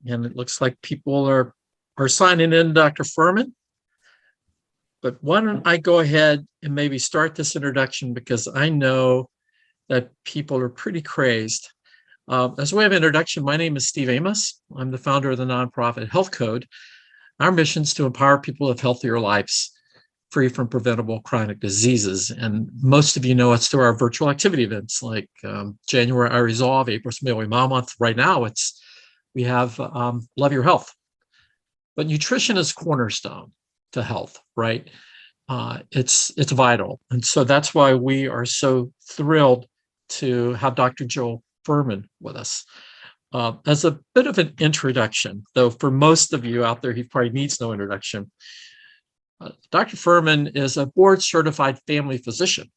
And it looks like people are signing in, Dr. Fuhrman. But why don't I go ahead and maybe start this introduction, because I know that people are pretty crazed. As a way of introduction, my name is Steve Amos. I'm the founder of the nonprofit HealthCode. Our mission is to empower people to have healthier lives, free from preventable chronic diseases. And most of you know us through our virtual activity events like January I Resolve, April's Meal Mom Month. Right now, we have Love Your Health. But nutrition is cornerstone to health, right? It's vital. And so that's why we are so thrilled to have Dr. Joel Fuhrman with us. As a bit of an introduction, though for most of you out there, he probably needs no introduction. Dr. Fuhrman is a board-certified family physician,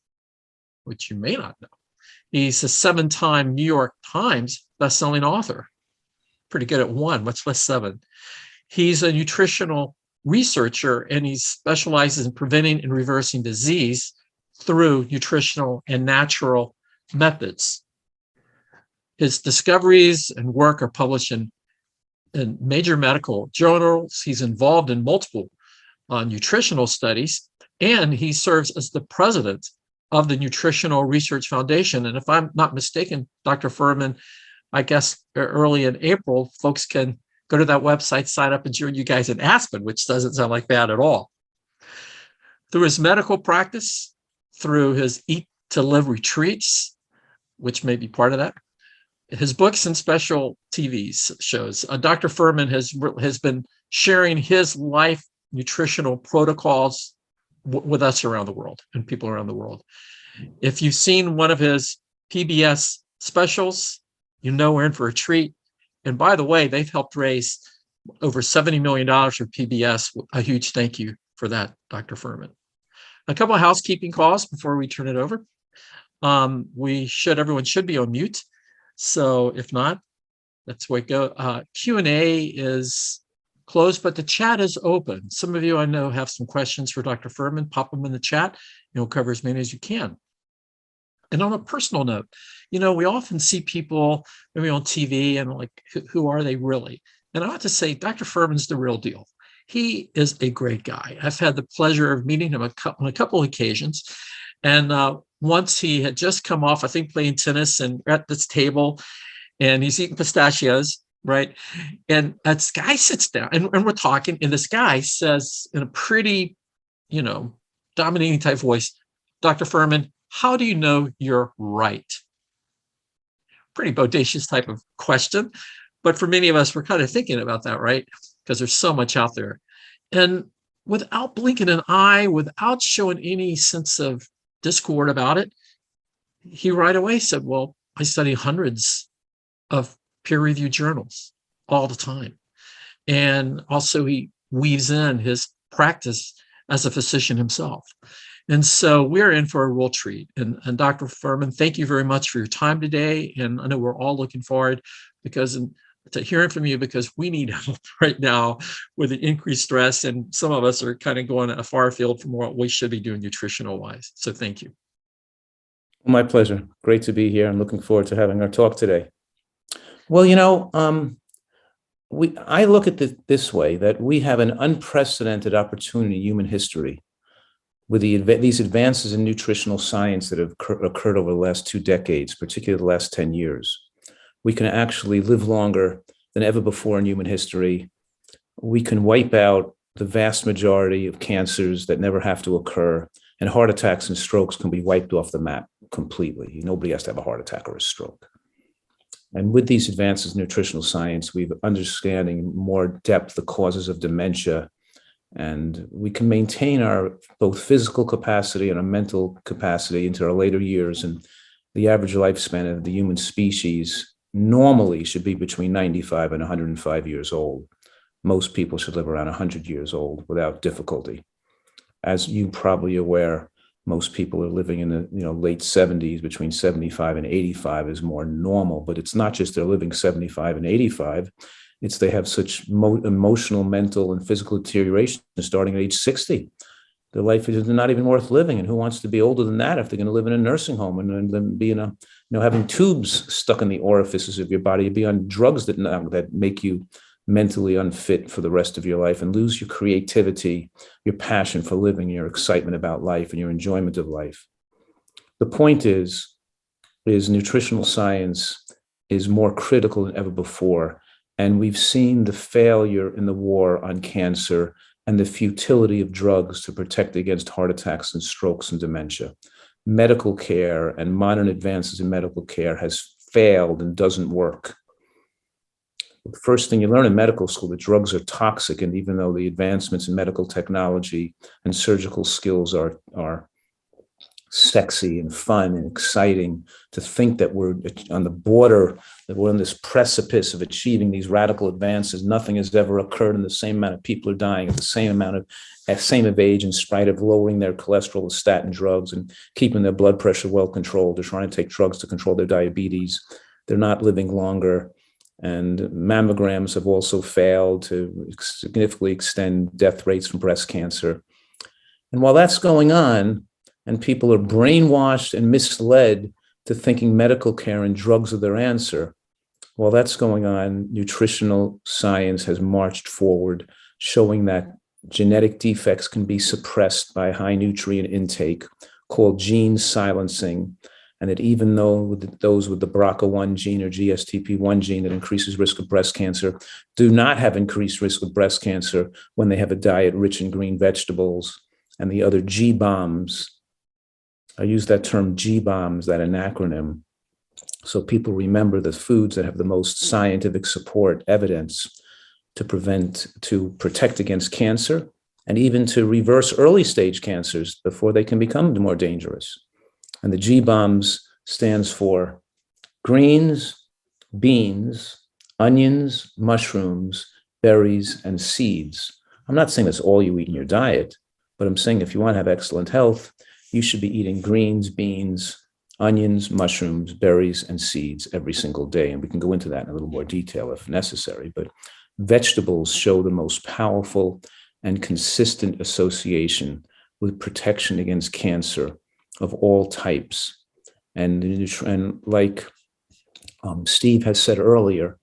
which you may not know. He's a 7-time New York Times bestselling author. Pretty good at 1, much less 7. He's a nutritional researcher, and he specializes in preventing and reversing disease through nutritional and natural methods. His discoveries and work are published in major medical journals. He's involved in multiple nutritional studies, and he serves as the president of the Nutritional Research Foundation. And if I'm not mistaken, Dr. Fuhrman, I guess early in April, folks can go to that website, sign up, and join you guys in Aspen, which doesn't sound like bad at all. Through his medical practice, through his Eat to Live retreats, which may be part of that, his books and special TV shows, Dr. Fuhrman has been sharing his life nutritional protocols with us around the world and people around the world. If you've seen one of his PBS specials, you know we're in for a treat. And by the way, they've helped raise over $70 million for PBS. A huge thank you for that, Dr. Fuhrman. A couple of housekeeping calls before we turn it over. Everyone should be on mute. So if not, that's where we go. Q&A is closed, but the chat is open. Some of you I know have some questions for Dr. Fuhrman. Pop them in the chat, and we'll cover as many as you can. And on a personal note, we often see people maybe on TV and like, who are they really? And I have to say, Dr. Fuhrman's the real deal. He is a great guy. I've had the pleasure of meeting him on a couple of occasions. And once he had just come off, I think, playing tennis and at this table, and he's eating pistachios, right? And this guy sits down and we're talking, and this guy says in a pretty, dominating type voice, Dr. Fuhrman, how do you know you're right? Pretty bodacious type of question. But for many of us, we're kind of thinking about that, right? Because there's so much out there. And without blinking an eye, without showing any sense of discord about it, he right away said, well, I study hundreds of peer-reviewed journals all the time. And also he weaves in his practice as a physician himself. And so we're in for a real treat. And Dr. Fuhrman, thank you very much for your time today. And I know we're all looking forward to hearing from you, because we need help right now with the increased stress. And some of us are kind of going a far field from what we should be doing nutritional wise. So thank you. My pleasure. Great to be here and looking forward to having our talk today. Well, I look at it this way, that we have an unprecedented opportunity in human history with these advances in nutritional science that have occurred over the last 2 decades, particularly the last 10 years. We can actually live longer than ever before in human history. We can wipe out the vast majority of cancers that never have to occur, and heart attacks and strokes can be wiped off the map completely. Nobody has to have a heart attack or a stroke. And with these advances in nutritional science, we're understanding more depth the causes of dementia, and we can maintain our both physical capacity and our mental capacity into our later years. And the average lifespan of the human species normally should be between 95 and 105 years old. Most people should live around 100 years old without difficulty. As you're probably aware, most people are living in the late 70s. Between 75 and 85 is more normal, but it's not just they're living 75 and 85. It's they have such emotional, mental, and physical deterioration starting at age 60. Their life is not even worth living. And who wants to be older than that if they're going to live in a nursing home and then be having tubes stuck in the orifices of your body, be on drugs that make you mentally unfit for the rest of your life and lose your creativity, your passion for living, your excitement about life, and your enjoyment of life. The point is nutritional science is more critical than ever before. And we've seen the failure in the war on cancer and the futility of drugs to protect against heart attacks and strokes and dementia. Medical care and modern advances in medical care has failed and doesn't work. The first thing you learn in medical school, that drugs are toxic, and even though the advancements in medical technology and surgical skills are sexy and fun and exciting, to think that we're on the border, that we're on this precipice of achieving these radical advances, nothing has ever occurred, and the same amount of people are dying at the same of age, in spite of lowering their cholesterol with statin drugs and keeping their blood pressure well controlled. They're trying to take drugs to control their diabetes. They're not living longer. And mammograms have also failed to significantly extend death rates from breast cancer. And while that's going on, and people are brainwashed and misled to thinking medical care and drugs are their answer, while that's going on, nutritional science has marched forward, showing that genetic defects can be suppressed by high nutrient intake, called gene silencing. And that even though those with the BRCA1 gene or GSTP1 gene that increases risk of breast cancer do not have increased risk of breast cancer when they have a diet rich in green vegetables, and the other GBOMBS. I use that term GBOMBS, that an acronym, so people remember the foods that have the most scientific support evidence to protect against cancer, and even to reverse early stage cancers before they can become more dangerous. And the GBOMBS stands for greens, beans, onions, mushrooms, berries, and seeds. I'm not saying that's all you eat in your diet, but I'm saying if you want to have excellent health, you should be eating greens, beans, onions, mushrooms, berries, and seeds every single day. And we can go into that in a little more detail if necessary. But vegetables show the most powerful and consistent association with protection against cancer of all types. And like Steve has said earlier,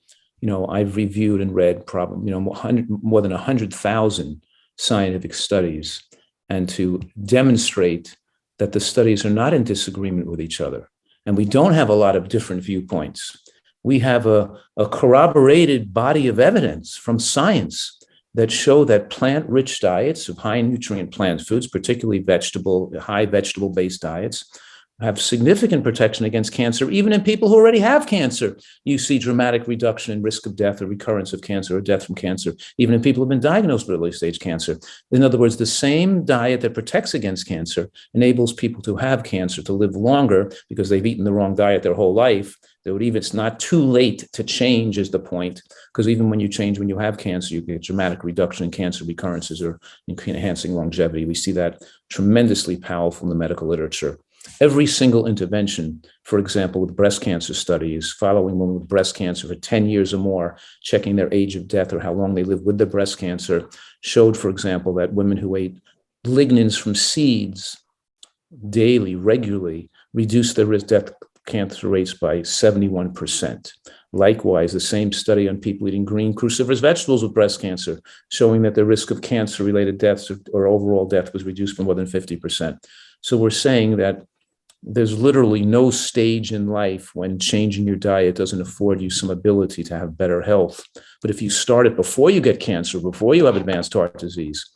I've reviewed and read probably, more than 100,000 scientific studies, and to demonstrate that the studies are not in disagreement with each other. And we don't have a lot of different viewpoints. We have a corroborated body of evidence from science that show that plant-rich diets of high nutrient plant foods, particularly high vegetable-based diets, have significant protection against cancer. Even in people who already have cancer, you see dramatic reduction in risk of death or recurrence of cancer or death from cancer, even in people who have been diagnosed with early stage cancer. In other words, the same diet that protects against cancer enables people to have cancer, to live longer, because they've eaten the wrong diet their whole life. It's not too late to change, is the point, because even when you change, when you have cancer, you get dramatic reduction in cancer recurrences or enhancing longevity. We see that tremendously powerful in the medical literature. Every single intervention, for example, with breast cancer studies, following women with breast cancer for 10 years or more, checking their age of death or how long they live with their breast cancer, showed, for example, that women who ate lignans from seeds daily, regularly, reduced their death cancer rates by 71%. Likewise, the same study on people eating green cruciferous vegetables with breast cancer, showing that the risk of cancer-related deaths or overall death was reduced by more than 50%. So we're saying that there's literally no stage in life when changing your diet doesn't afford you some ability to have better health. But if you start it before you get cancer, before you have advanced heart disease,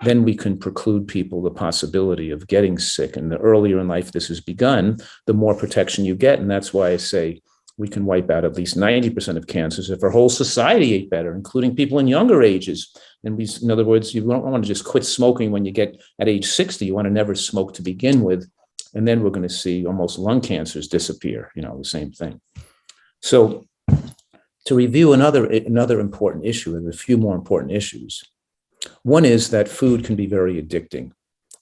then we can preclude people the possibility of getting sick. And the earlier in life this has begun, the more protection you get. And that's why I say we can wipe out at least 90% of cancers if our whole society ate better, including people in younger ages. And in other words, you don't want to just quit smoking when you get at age 60. You want to never smoke to begin with. And then we're going to see almost lung cancers disappear, the same thing. So to review another important issue, and a few more important issues. One is that food can be very addicting,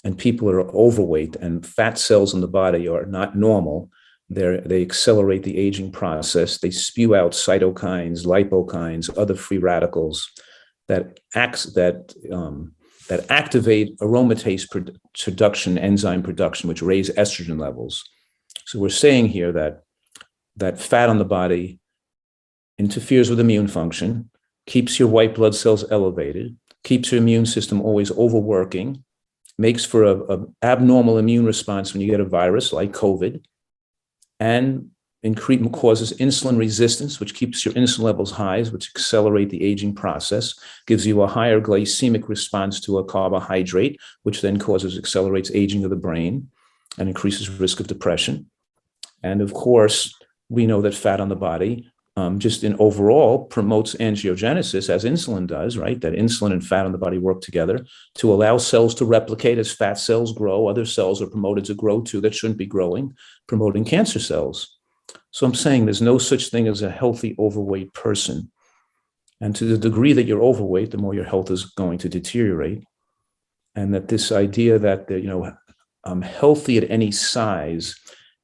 and people are overweight and fat cells in the body are not normal. They accelerate the aging process. They spew out cytokines, lipokines, other free radicals that activate aromatase production, enzyme production, which raise estrogen levels. So we're saying here that fat on the body interferes with immune function, keeps your white blood cells elevated, keeps your immune system always overworking, makes for a abnormal immune response when you get a virus like COVID, and causes insulin resistance, which keeps your insulin levels high, which accelerate the aging process, gives you a higher glycemic response to a carbohydrate, which then accelerates aging of the brain and increases risk of depression. And of course, we know that fat on the body just in overall promotes angiogenesis, as insulin does, right? That insulin and fat on the body work together to allow cells to replicate. As fat cells grow, other cells are promoted to grow too that shouldn't be growing, promoting cancer cells. So I'm saying there's no such thing as a healthy overweight person. And to the degree that you're overweight, the more your health is going to deteriorate. And that this idea that healthy at any size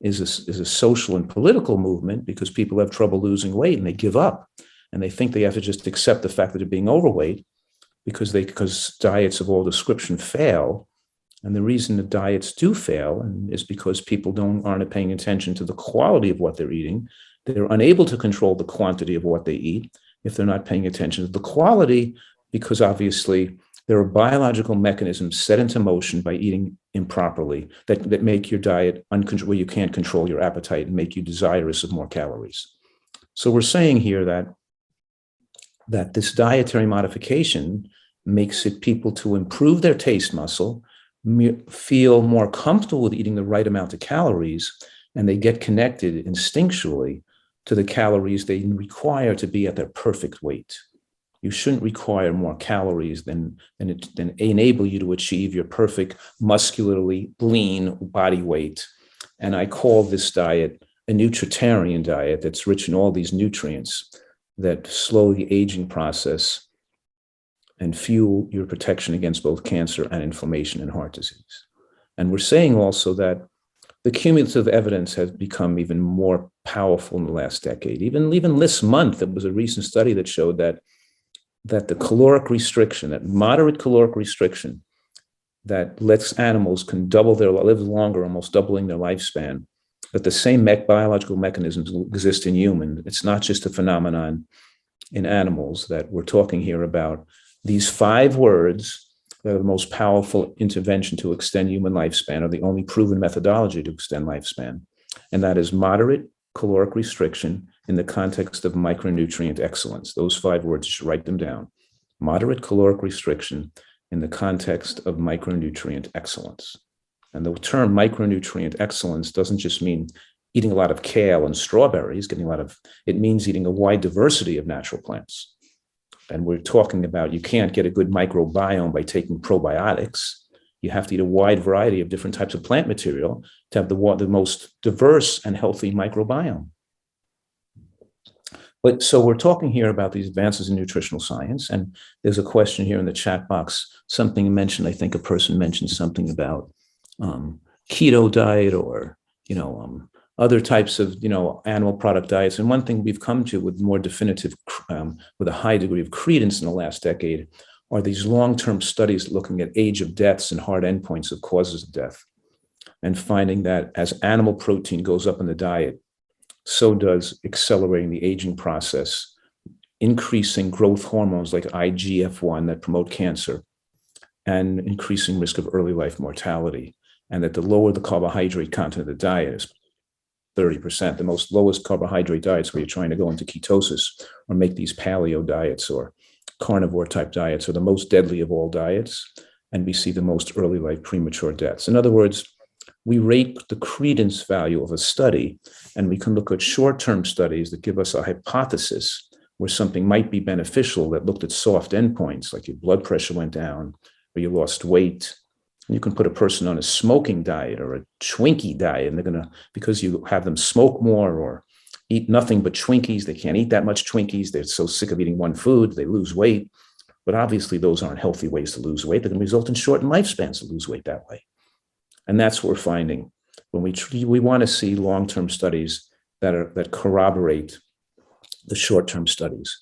is a social and political movement, because people have trouble losing weight and they give up and they think they have to just accept the fact that they're being overweight because diets of all description fail. And the reason that diets do fail is because people aren't paying attention to the quality of what they're eating. They're unable to control the quantity of what they eat if they're not paying attention to the quality, because obviously there are biological mechanisms set into motion by eating improperly that make your diet where you can't control your appetite and make you desirous of more calories. So we're saying here that this dietary modification makes it people to improve their taste muscle, feel more comfortable with eating the right amount of calories, and they get connected instinctually to the calories they require to be at their perfect weight. You shouldn't require more calories than enable you to achieve your perfect muscularly lean body weight. And I call this diet a nutritarian diet that's rich in all these nutrients that slow the aging process and fuel your protection against both cancer and inflammation and heart disease. And we're saying also that the cumulative evidence has become even more powerful in the last decade. Even this month, there was a recent study that showed that the caloric restriction, that moderate caloric restriction that lets animals can live longer, almost doubling their lifespan, but the same biological mechanisms exist in humans. It's not just a phenomenon in animals, that we're talking here about these 5 words that are the most powerful intervention to extend human lifespan, or the only proven methodology to extend lifespan. And that is moderate caloric restriction in the context of micronutrient excellence. Those 5 words, you should write them down. Moderate caloric restriction in the context of micronutrient excellence. And the term micronutrient excellence doesn't just mean eating a lot of kale and strawberries, it means eating a wide diversity of natural plants. And we're talking about, you can't get a good microbiome by taking probiotics. You have to eat a wide variety of different types of plant material to have the most diverse and healthy microbiome. But so we're talking here about these advances in nutritional science, and there's a question here in the chat box. Something mentioned, I think a person mentioned something about keto diet or other types of animal product diets. And one thing we've come to with more definitive, with a high degree of credence in the last decade, are these long-term studies looking at age of deaths and hard endpoints of causes of death, and finding that as animal protein goes up in the diet, so does accelerating the aging process, increasing growth hormones like IGF-1 that promote cancer, and increasing risk of early life mortality. And that the lower the carbohydrate content of the diet is 30%, the most lowest carbohydrate diets where you're trying to go into ketosis or make these paleo diets or carnivore type diets are the most deadly of all diets. And we see the most early life premature deaths. In other words, we rate the credence value of a study, and we can look at short-term studies that give us a hypothesis where something might be beneficial, that looked at soft endpoints, like your blood pressure went down or you lost weight. And you can put a person on a smoking diet or a Twinkie diet, and they're going to, because you have them smoke more or eat nothing but Twinkies, they can't eat that much Twinkies, they're so sick of eating one food, they lose weight. But obviously those aren't healthy ways to lose weight. They're going to result in shortened lifespans to lose weight that way. And that's what we're finding when we want to see long-term studies that corroborate the short-term studies.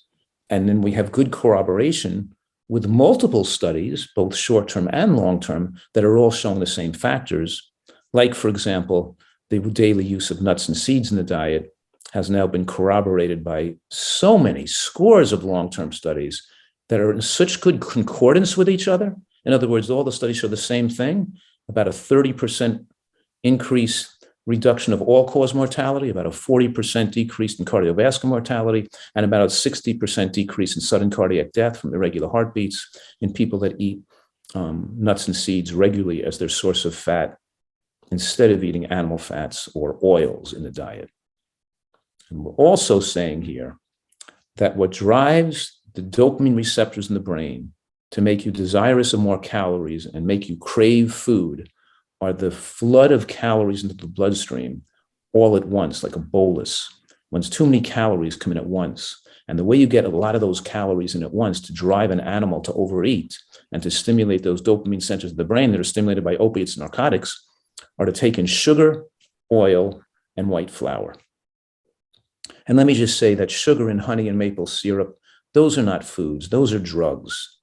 And then we have good corroboration with multiple studies, both short-term and long-term, that are all showing the same factors. Like, for example, the daily use of nuts and seeds in the diet has now been corroborated by so many scores of long-term studies that are in such good concordance with each other. In other words, all the studies show the same thing, about a 30% increase reduction of all-cause mortality, about a 40% decrease in cardiovascular mortality, and about a 60% decrease in sudden cardiac death from irregular heartbeats in people that eat nuts and seeds regularly as their source of fat instead of eating animal fats or oils in the diet. And we're also saying here that what drives the dopamine receptors in the brain to make you desirous of more calories and make you crave food are the flood of calories into the bloodstream all at once, like a bolus. When too many calories come in at once. And the way you get a lot of those calories in at once to drive an animal to overeat and to stimulate those dopamine centers of the brain that are stimulated by opiates and narcotics are to take in sugar, oil, and white flour. And let me just say that sugar and honey and maple syrup, those are not foods, those are drugs.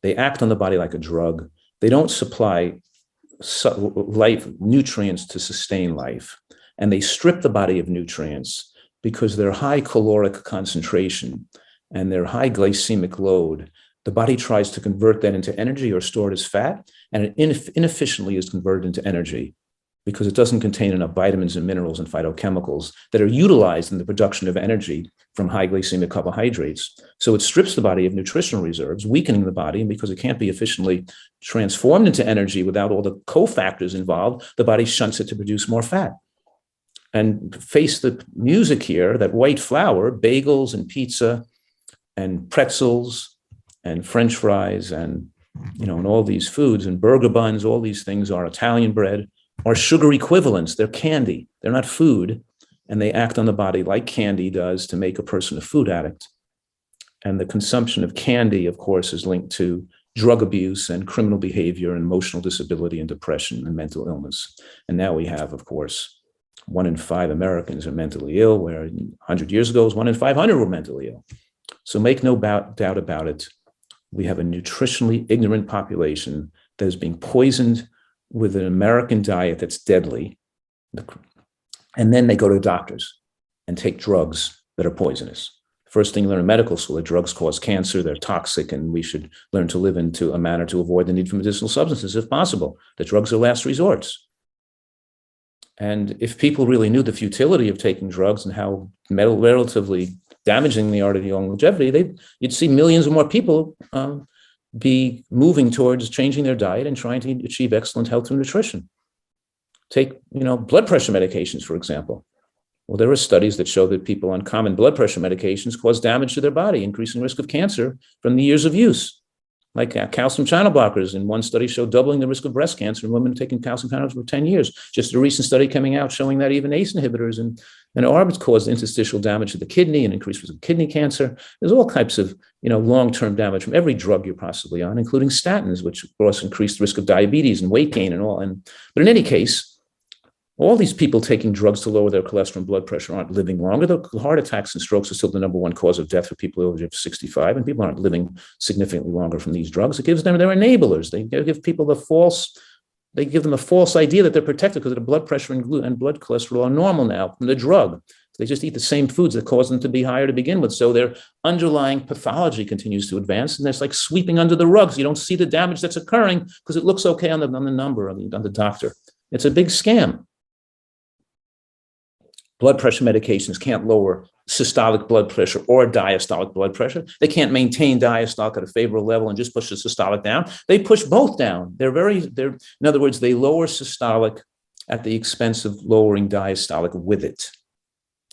They act on the body like a drug. They don't supply life nutrients to sustain life. And they strip the body of nutrients because their high caloric concentration and their high glycemic load, the body tries to convert that into energy or store it as fat, and it inefficiently is converted into energy because it doesn't contain enough vitamins and minerals and phytochemicals that are utilized in the production of energy from high glycemic carbohydrates. So it strips the body of nutritional reserves, weakening the body, and because it can't be efficiently transformed into energy without all the cofactors involved, the body shunts it to produce more fat. And face the music here that white flour, bagels and pizza and pretzels and French fries and all these foods and burger buns, all these things are Italian bread, are sugar equivalents. They're candy. They're not food. And they act on the body like candy does to make a person a food addict. And the consumption of candy, of course, is linked to drug abuse and criminal behavior and emotional disability and depression and mental illness. And now we have, of course, 1 in 5 Americans are mentally ill, where 100 years ago, it was 1 in 500 were mentally ill. So make no doubt about it. We have a nutritionally ignorant population that is being poisoned with an American diet that's deadly. And then they go to doctors and take drugs that are poisonous. First thing you learn in medical school, that drugs cause cancer, they're toxic, and we should learn to live into a manner to avoid the need for medicinal substances if possible. That drugs are last resorts. And if people really knew the futility of taking drugs and how relatively damaging they are to your longevity, you'd see millions of more people be moving towards changing their diet and trying to achieve excellent health and nutrition. Take, blood pressure medications, for example. Well, there are studies that show that people on common blood pressure medications cause damage to their body, increasing risk of cancer from the years of use. Like calcium channel blockers, in one study showed doubling the risk of breast cancer in women taking calcium channels for 10 years. Just a recent study coming out showing that even ACE inhibitors and ARBs cause interstitial damage to the kidney and increased risk of kidney cancer. There's all types of long-term damage from every drug you're possibly on, including statins, which of course increase the risk of diabetes and weight gain and all. But in any case, all these people taking drugs to lower their cholesterol and blood pressure aren't living longer. The heart attacks and strokes are still the number one cause of death for people over the age of 65, and people aren't living significantly longer from these drugs. It gives them, they're enablers. They give people they give them a false idea that they're protected because their blood pressure and blood cholesterol are normal now from the drug. They just eat the same foods that cause them to be higher to begin with. So their underlying pathology continues to advance, and it's like sweeping under the rugs. You don't see the damage that's occurring because it looks okay on the number, on the doctor. It's a big scam. Blood pressure medications can't lower systolic blood pressure or diastolic blood pressure. They can't maintain diastolic at a favorable level and just push the systolic down. They push both down. In other words, they lower systolic at the expense of lowering diastolic with it.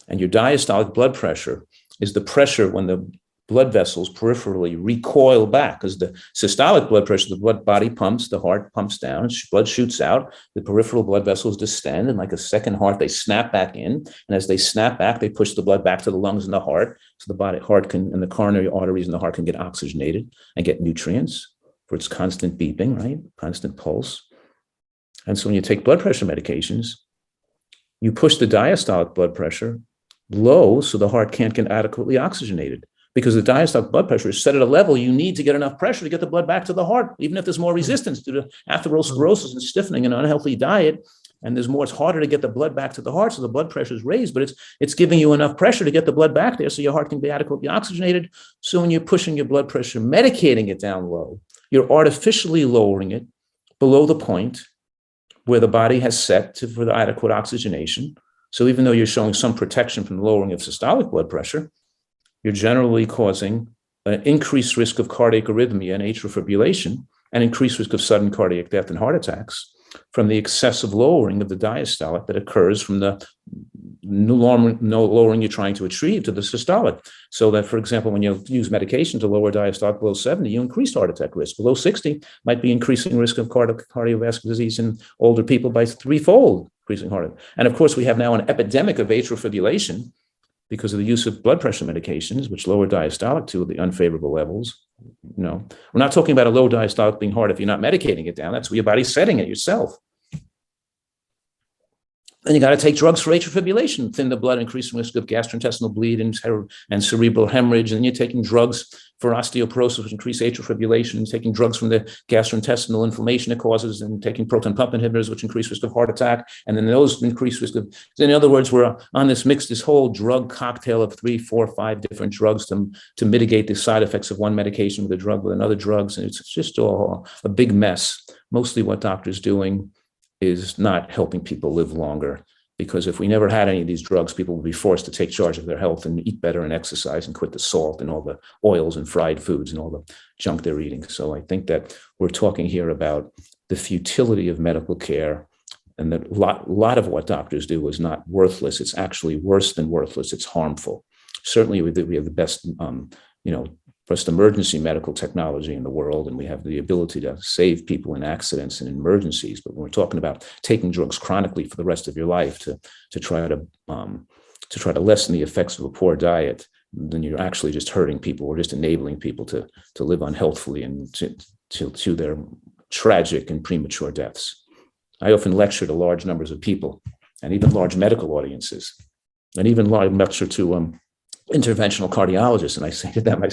And your diastolic blood pressure is the pressure when the blood vessels peripherally recoil back, because the systolic blood pressure, the blood body pumps, the heart pumps down, blood shoots out, the peripheral blood vessels distend, and like a second heart, they snap back in. And as they snap back, they push the blood back to the lungs and the heart, so the heart can, and the coronary arteries in the heart can get oxygenated and get nutrients for its constant beeping, right? Constant pulse. And so when you take blood pressure medications, you push the diastolic blood pressure low so the heart can't get adequately oxygenated. Because the diastolic blood pressure is set at a level you need to get enough pressure to get the blood back to the heart, even if there's more resistance due to atherosclerosis and stiffening and an unhealthy diet. and there's more, it's harder to get the blood back to the heart, so the blood pressure is raised, but it's giving you enough pressure to get the blood back there so your heart can be adequately oxygenated. So when you're pushing your blood pressure, medicating it down low, you're artificially lowering it below the point where the body has set for the adequate oxygenation. So even though you're showing some protection from the lowering of systolic blood pressure, you're generally causing an increased risk of cardiac arrhythmia and atrial fibrillation, and increased risk of sudden cardiac death and heart attacks from the excessive lowering of the diastolic that occurs from the no lowering you're trying to achieve to the systolic. So that, for example, when you use medication to lower diastolic below 70, you increase heart attack risk. Below 60 might be increasing risk of cardiovascular disease in older people by threefold, increasing heart attack. And of course, we have now an epidemic of atrial fibrillation because of the use of blood pressure medications, which lower diastolic to the unfavorable levels. We're not talking about a low diastolic being hard if you're not medicating it down. That's where your body's setting it yourself. Then you got to take drugs for atrial fibrillation, thin the blood, increase the risk of gastrointestinal bleed and cerebral hemorrhage. And then you're taking drugs for osteoporosis, which increase atrial fibrillation, and taking drugs from the gastrointestinal inflammation it causes, and taking proton pump inhibitors, which increase risk of heart attack. And then those increase risk of, in other words, we're on this whole drug cocktail of 3, 4, 5 different drugs to mitigate the side effects of one medication with a drug with another drugs. And it's just all a big mess. Mostly what doctors doing is not helping people live longer, because if we never had any of these drugs, people would be forced to take charge of their health and eat better and exercise and quit the salt and all the oils and fried foods and all the junk they're eating. So I think that we're talking here about the futility of medical care, and that a lot of what doctors do is not worthless. It's actually worse than worthless. It's harmful. Certainly we have the best, best emergency medical technology in the world, and we have the ability to save people in accidents and emergencies. But when we're talking about taking drugs chronically for the rest of your life to try to lessen the effects of a poor diet, then you're actually just hurting people or just enabling people to live unhealthfully and to their tragic and premature deaths. I often lecture to large numbers of people, and even large medical audiences, and even lecture to interventional cardiologists. And I say to them,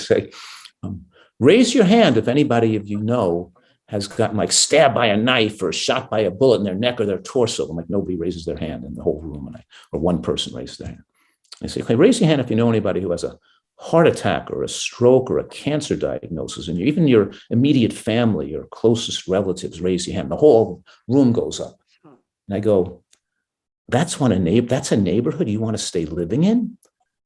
raise your hand if anybody of you know has gotten stabbed by a knife or shot by a bullet in their neck or their torso. And nobody raises their hand in the whole room, or one person raises their hand. I say, okay, raise your hand if you know anybody who has a heart attack or a stroke or a cancer diagnosis, and even your immediate family, your closest relatives, raise your hand. The whole room goes up. And I go, that's a neighborhood you want to stay living in?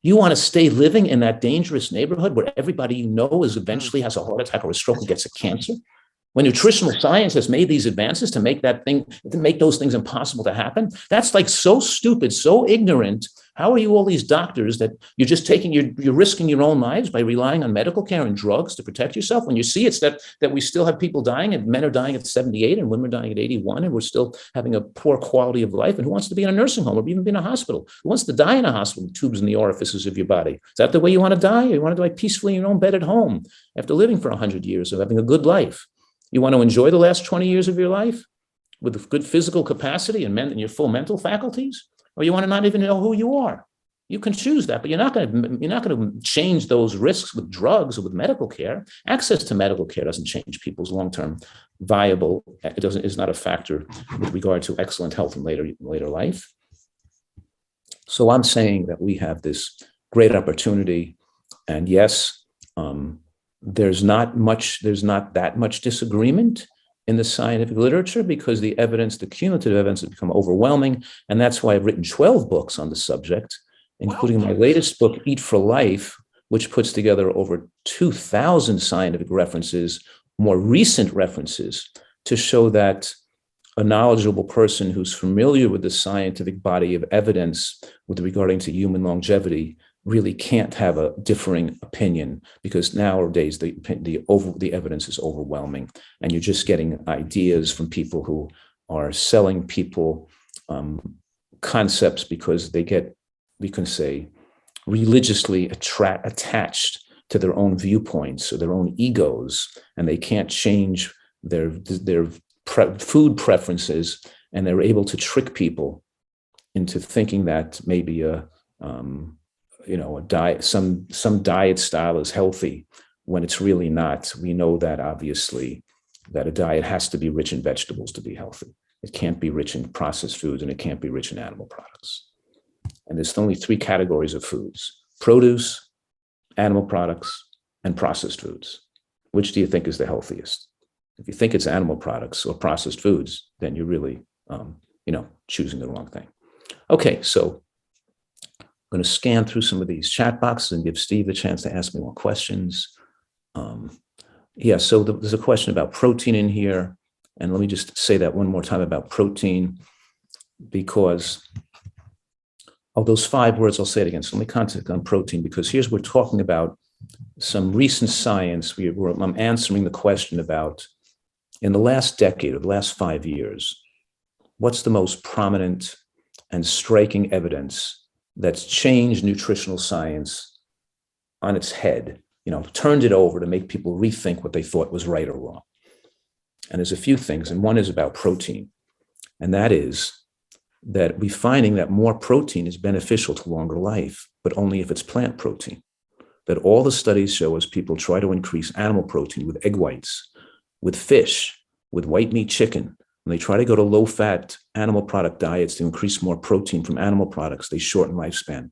You want to stay living in that dangerous neighborhood where everybody you know eventually has a heart attack or a stroke or gets a cancer? When nutritional science has made these advances to make those things impossible to happen, that's so stupid, so ignorant. How are you all these doctors that you're just you're risking your own lives by relying on medical care and drugs to protect yourself, when you see it's that we still have people dying, and men are dying at 78 and women are dying at 81, and we're still having a poor quality of life? And who wants to be in a nursing home or even be in a hospital? Who wants to die in a hospital, tubes in the orifices of your body? Is that the way you want to die? Or you want to die peacefully in your own bed at home after living for 100 years of having a good life? You want to enjoy the last 20 years of your life with good physical capacity and your full mental faculties? Or you want to not even know who you are? You can choose that, but you're not going to change those risks with drugs or with medical care. Access to medical care doesn't change people's long-term viable. Is not a factor with regard to excellent health in later life. So I'm saying that we have this great opportunity, and yes, there's not that much disagreement in the scientific literature, because the cumulative evidence has become overwhelming. And that's why I've written 12 books on the subject, including my latest book, Eat for Life, which puts together over 2,000 scientific references, more recent references, to show that a knowledgeable person who's familiar with the scientific body of evidence with regarding to human longevity really can't have a differing opinion, because nowadays the evidence is overwhelming, and you're just getting ideas from people who are selling people concepts because they get, we can say, religiously attached to their own viewpoints or their own egos, and they can't change their food preferences, and they're able to trick people into thinking that maybe a diet, some diet style is healthy when it's really not. We know that obviously that a diet has to be rich in vegetables to be healthy. it can't be rich in processed foods, and it can't be rich in animal products. And there's only three categories of foods: produce, animal products, and processed foods. Which do you think is the healthiest? If you think it's animal products or processed foods, then you're really, choosing the wrong thing. Okay, so I'm going to scan through some of these chat boxes and give Steve the chance to ask me more questions. So there's a question about protein in here. And let me just say that one more time about protein, because of those 5 words, I'll say it again. So let me concentrate on protein, because here's we're talking about some recent science. I'm answering the question about, in the last decade or the last 5 years, what's the most prominent and striking evidence that's changed nutritional science on its head, turned it over to make people rethink what they thought was right or wrong? And there's a few things, and one is about protein. And that is that we're finding that more protein is beneficial to longer life, but only if it's plant protein. That all the studies show as people try to increase animal protein with egg whites, with fish, with white meat chicken, when they try to go to low-fat animal product diets to increase more protein from animal products, they shorten lifespan.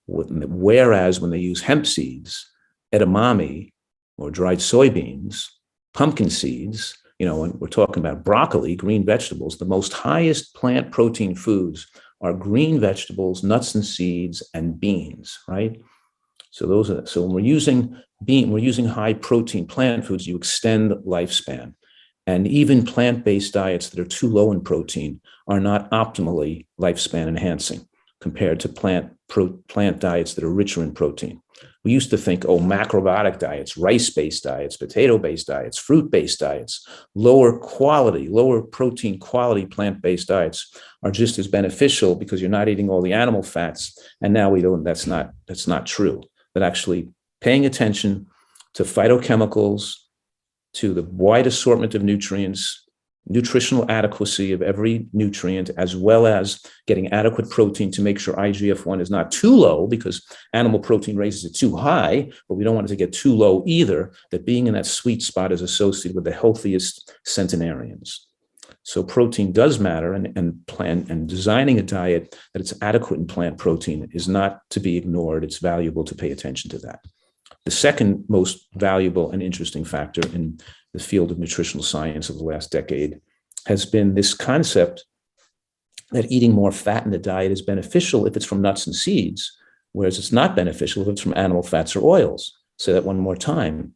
Whereas when they use hemp seeds, edamame, or dried soybeans, pumpkin seeds, and we're talking about broccoli, green vegetables, the most highest plant protein foods are green vegetables, nuts and seeds, and beans, right? So when we're using high protein plant foods, you extend lifespan. And even plant-based diets that are too low in protein are not optimally lifespan enhancing compared to plant diets that are richer in protein. We used to think, macrobiotic diets, rice-based diets, potato-based diets, fruit-based diets, lower protein quality plant-based diets are just as beneficial because you're not eating all the animal fats. And now we don't. That's not true. But actually paying attention to phytochemicals, to the wide assortment of nutrients, nutritional adequacy of every nutrient, as well as getting adequate protein to make sure IGF-1 is not too low, because animal protein raises it too high, but we don't want it to get too low either, that being in that sweet spot is associated with the healthiest centenarians. So protein does matter, and designing a diet that it's adequate in plant protein is not to be ignored. It's valuable to pay attention to that. The second most valuable and interesting factor in the field of nutritional science of the last decade has been this concept that eating more fat in the diet is beneficial if it's from nuts and seeds, whereas it's not beneficial if it's from animal fats or oils. Say that one more time,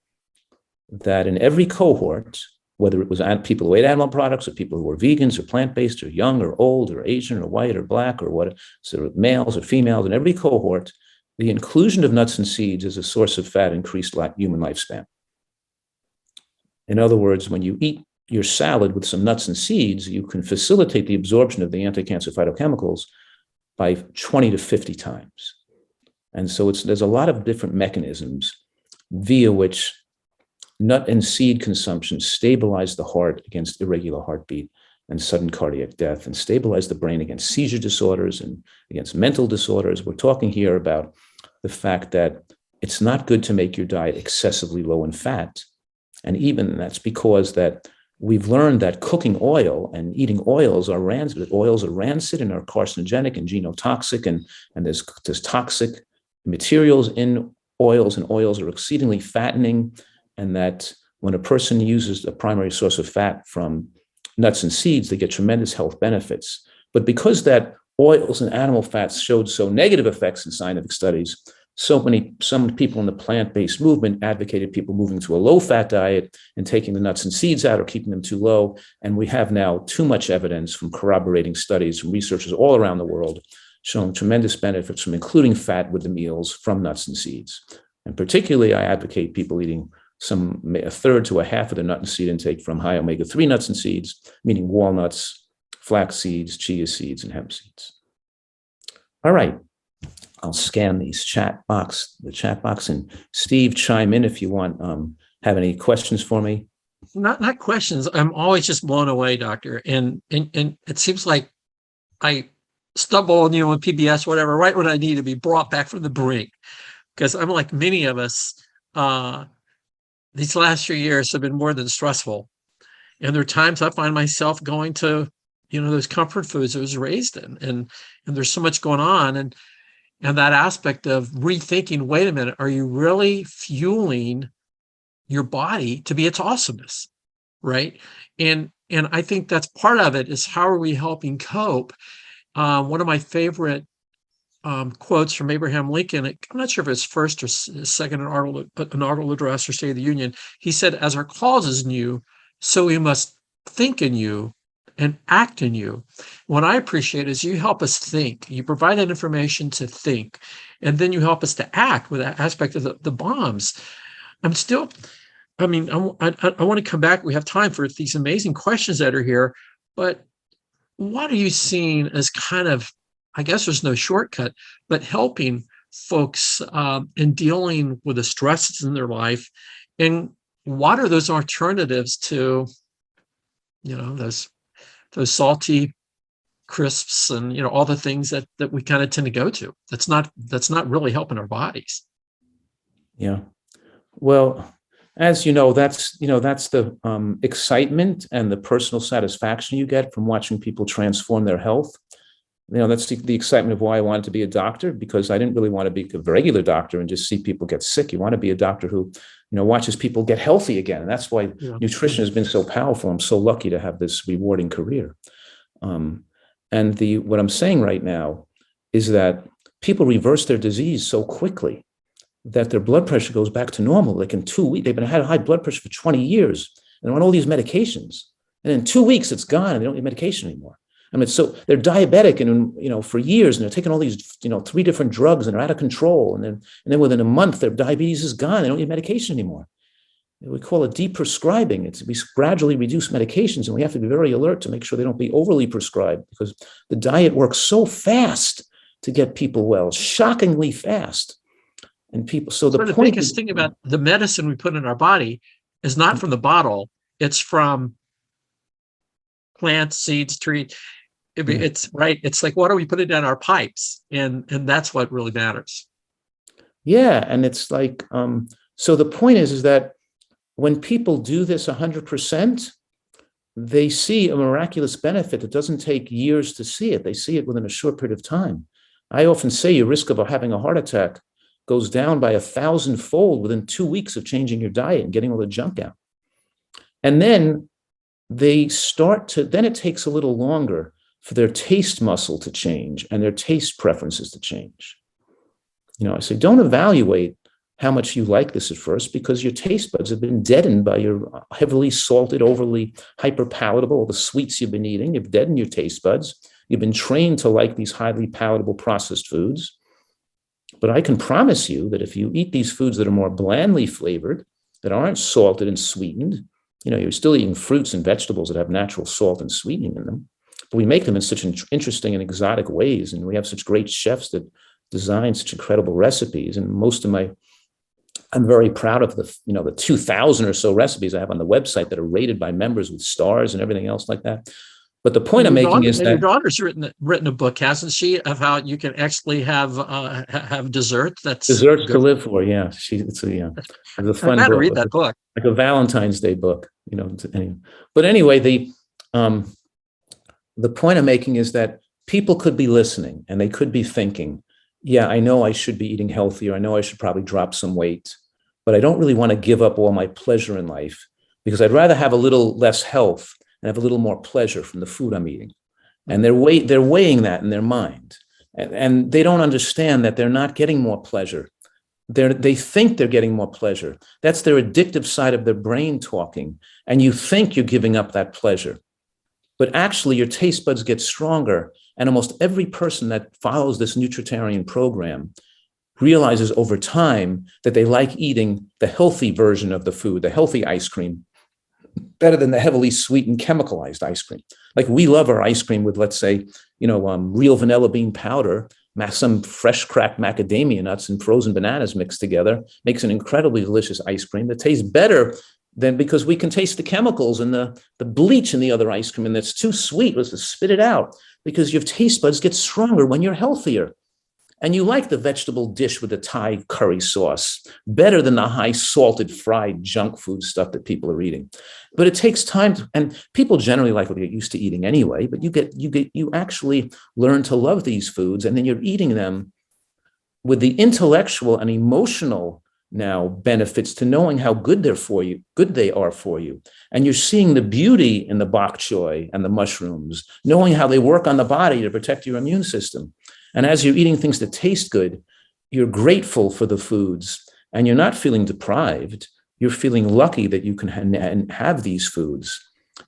that in every cohort, whether it was people who ate animal products or people who were vegans or plant-based or young or old or Asian or white or black or what, so males or females, in every cohort, the inclusion of nuts and seeds as a source of fat increased human lifespan. In other words, when you eat your salad with some nuts and seeds, you can facilitate the absorption of the anti-cancer phytochemicals by 20 to 50 times. And so there's a lot of different mechanisms via which nut and seed consumption stabilize the heart against irregular heartbeat and sudden cardiac death, and stabilize the brain against seizure disorders and against mental disorders. We're talking here about the fact that it's not good to make your diet excessively low in fat. And even that's because that we've learned that cooking oil and eating oils are rancid. Oils are rancid and are carcinogenic and genotoxic, and there's toxic materials in oils, and oils are exceedingly fattening. And that when a person uses a primary source of fat from nuts and seeds, they get tremendous health benefits. But because that oils and animal fats showed so negative effects in scientific studies, some people in the plant-based movement advocated people moving to a low-fat diet and taking the nuts and seeds out or keeping them too low. And we have now too much evidence from corroborating studies from researchers all around the world showing tremendous benefits from including fat with the meals from nuts and seeds. And particularly, I advocate people eating a third to a half of the nut and seed intake from high omega-3 nuts and seeds, meaning walnuts, flax seeds, chia seeds, and hemp seeds. All right, I'll scan the chat box, and Steve, chime in if you want. Have any questions for me? Not questions. I'm always just blown away, doctor. And it seems like I stumble on you on PBS, whatever, right when I need to be brought back from the brink. Because I'm like many of us, these last few years have been more than stressful. And there are times I find myself going to those comfort foods I was raised in, and there's so much going on, and that aspect of rethinking, wait a minute, are you really fueling your body to be its awesomeness, right? And I think that's part of it, is how are we helping cope? One of my favorite quotes from Abraham Lincoln, I'm not sure if it's first or second inaugural address or State of the Union. He said, as our cause is new, so we must think anew and act anew. What I appreciate is you help us think. You provide that information to think, and then you help us to act with that aspect of the bombs. I want to come back. We have time for these amazing questions that are here, but what are you seeing as kind of, I guess there's no shortcut, but helping folks in dealing with the stresses in their life? And what are those alternatives to, those salty crisps and, all the things that we kind of tend to go to? That's not really helping our bodies. Yeah. Well, as you know, that's the excitement and the personal satisfaction you get from watching people transform their health. That's the excitement of why I wanted to be a doctor, because I didn't really want to be a regular doctor and just see people get sick. You want to be a doctor who, watches people get healthy again. And that's why nutrition has been so powerful. I'm so lucky to have this rewarding career. What I'm saying right now is that people reverse their disease so quickly that their blood pressure goes back to normal. Like in 2 weeks, they've had high blood pressure for 20 years and on all these medications. And in 2 weeks, it's gone and they don't need medication anymore. So they're diabetic and, for years, and they're taking all these, 3 different drugs and they're out of control. And then within a month, their diabetes is gone. They don't need medication anymore. We call it deprescribing. We gradually reduce medications, and we have to be very alert to make sure they don't be overly prescribed, because the diet works so fast to get people well, shockingly fast. And people, so the point biggest thing about the medicine we put in our body is not from the bottle, it's from plants, seeds, trees. It's right. It's like, what are we putting down our pipes? And that's what really matters. Yeah. And it's like, so the point is that when people do this 100%, they see a miraculous benefit that doesn't take years to see it. They see it within a short period of time. I often say your risk of having a heart attack goes down by 1,000-fold within 2 weeks of changing your diet and getting all the junk out. And then then it takes a little longer for their taste muscle to change and their taste preferences to change. I say, don't evaluate how much you like this at first, because your taste buds have been deadened by your heavily salted, overly hyper-palatable, all the sweets you've been eating. You've deadened your taste buds. You've been trained to like these highly palatable processed foods. But I can promise you that if you eat these foods that are more blandly flavored, that aren't salted and sweetened, you're still eating fruits and vegetables that have natural salt and sweetening in them. But we make them in such interesting and exotic ways. And we have such great chefs that design such incredible recipes. And I'm very proud of the 2,000 or so recipes I have on the website that are rated by members with stars and everything else like that. But the point I'm making is that your daughter's written a book, hasn't she, of how you can actually have dessert. That's desserts to live for. Yeah, it's a fun book. Read that book, like a Valentine's Day book. But anyway, the point I'm making is that people could be listening and they could be thinking, yeah, I know I should be eating healthier. I know I should probably drop some weight, but I don't really want to give up all my pleasure in life, because I'd rather have a little less health and have a little more pleasure from the food I'm eating. And they're weighing that in their mind. And they don't understand that they're not getting more pleasure. They think they're getting more pleasure. That's their addictive side of their brain talking. And you think you're giving up that pleasure. But actually, your taste buds get stronger. And almost every person that follows this nutritarian program realizes over time that they like eating the healthy version of the food, the healthy ice cream, better than the heavily sweetened chemicalized ice cream. Like, we love our ice cream with, let's say, real vanilla bean powder, some fresh cracked macadamia nuts and frozen bananas mixed together, makes an incredibly delicious ice cream that tastes better than, because we can taste the chemicals and the bleach in the other ice cream, and that's too sweet. Let's just spit it out, because your taste buds get stronger when you're healthier. And you like the vegetable dish with the Thai curry sauce better than the high salted fried junk food stuff that people are eating. But it takes time and people generally like what they get used to eating anyway, but you actually learn to love these foods, and then you're eating them with the intellectual and emotional now benefits to knowing how good they are for you. And you're seeing the beauty in the bok choy and the mushrooms, knowing how they work on the body to protect your immune system. And as you're eating things that taste good, you're grateful for the foods, and you're not feeling deprived. You're feeling lucky that you can have these foods.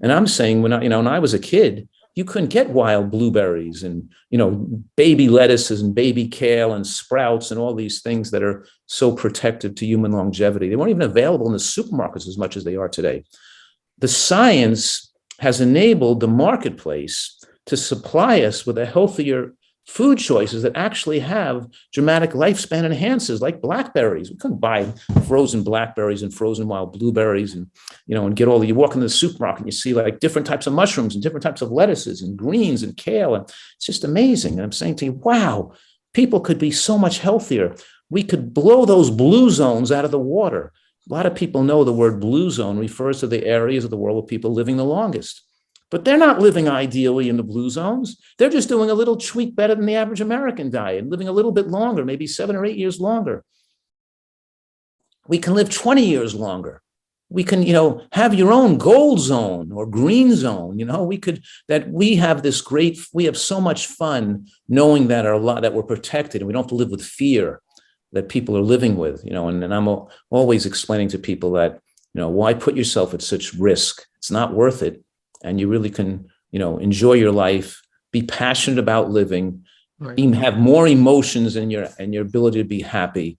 And I'm saying when I was a kid, you couldn't get wild blueberries and, baby lettuces and baby kale and sprouts and all these things that are so protective to human longevity. They weren't even available in the supermarkets as much as they are today. The science has enabled the marketplace to supply us with a healthier food choices that actually have dramatic lifespan enhancers, like blackberries. We couldn't buy frozen blackberries and frozen wild blueberries and get all you walk into the supermarket and you see like different types of mushrooms and different types of lettuces and greens and kale. And it's just amazing. And I'm saying to you, wow, people could be so much healthier. We could blow those blue zones out of the water. A lot of people know the word blue zone refers to the areas of the world with people living the longest. But they're not living ideally in the blue zones. They're just doing a little tweak better than the average American diet, living a little bit longer, maybe 7 or 8 years longer. We can live 20 years longer. We can, have your own gold zone or green zone. We have so much fun knowing that we're protected and we don't have to live with fear that people are living with, and I'm always explaining to people that, why put yourself at such risk? It's not worth it. And you really can, enjoy your life, be passionate about living, right, even have more emotions in your ability to be happy.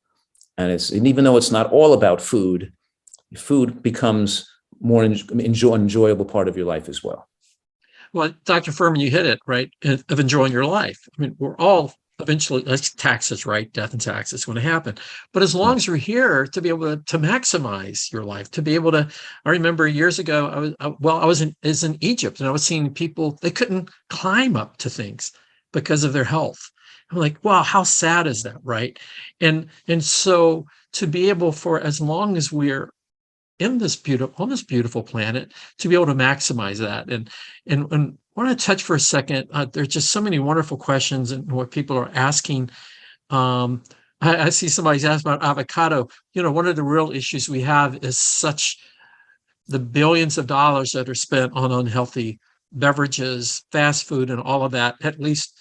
And even though it's not all about food becomes more enjoyable part of your life as well. Well, Dr. Fuhrman, you hit it, right, of enjoying your life. I mean, we're all eventually, like taxes, right? Death and taxes going to happen. But as long as you're here to be able to maximize your life, to be able to, I remember years ago, I was in Egypt, and I was seeing people, they couldn't climb up to things because of their health. I'm like, wow, how sad is that, right? And so to be able, for as long as we're on this beautiful planet, to be able to maximize that. And I want to touch for a second. There's just so many wonderful questions and what people are asking. I see somebody's asked about avocado. One of the real issues we have is the billions of dollars that are spent on unhealthy beverages, fast food, and all of that. At least,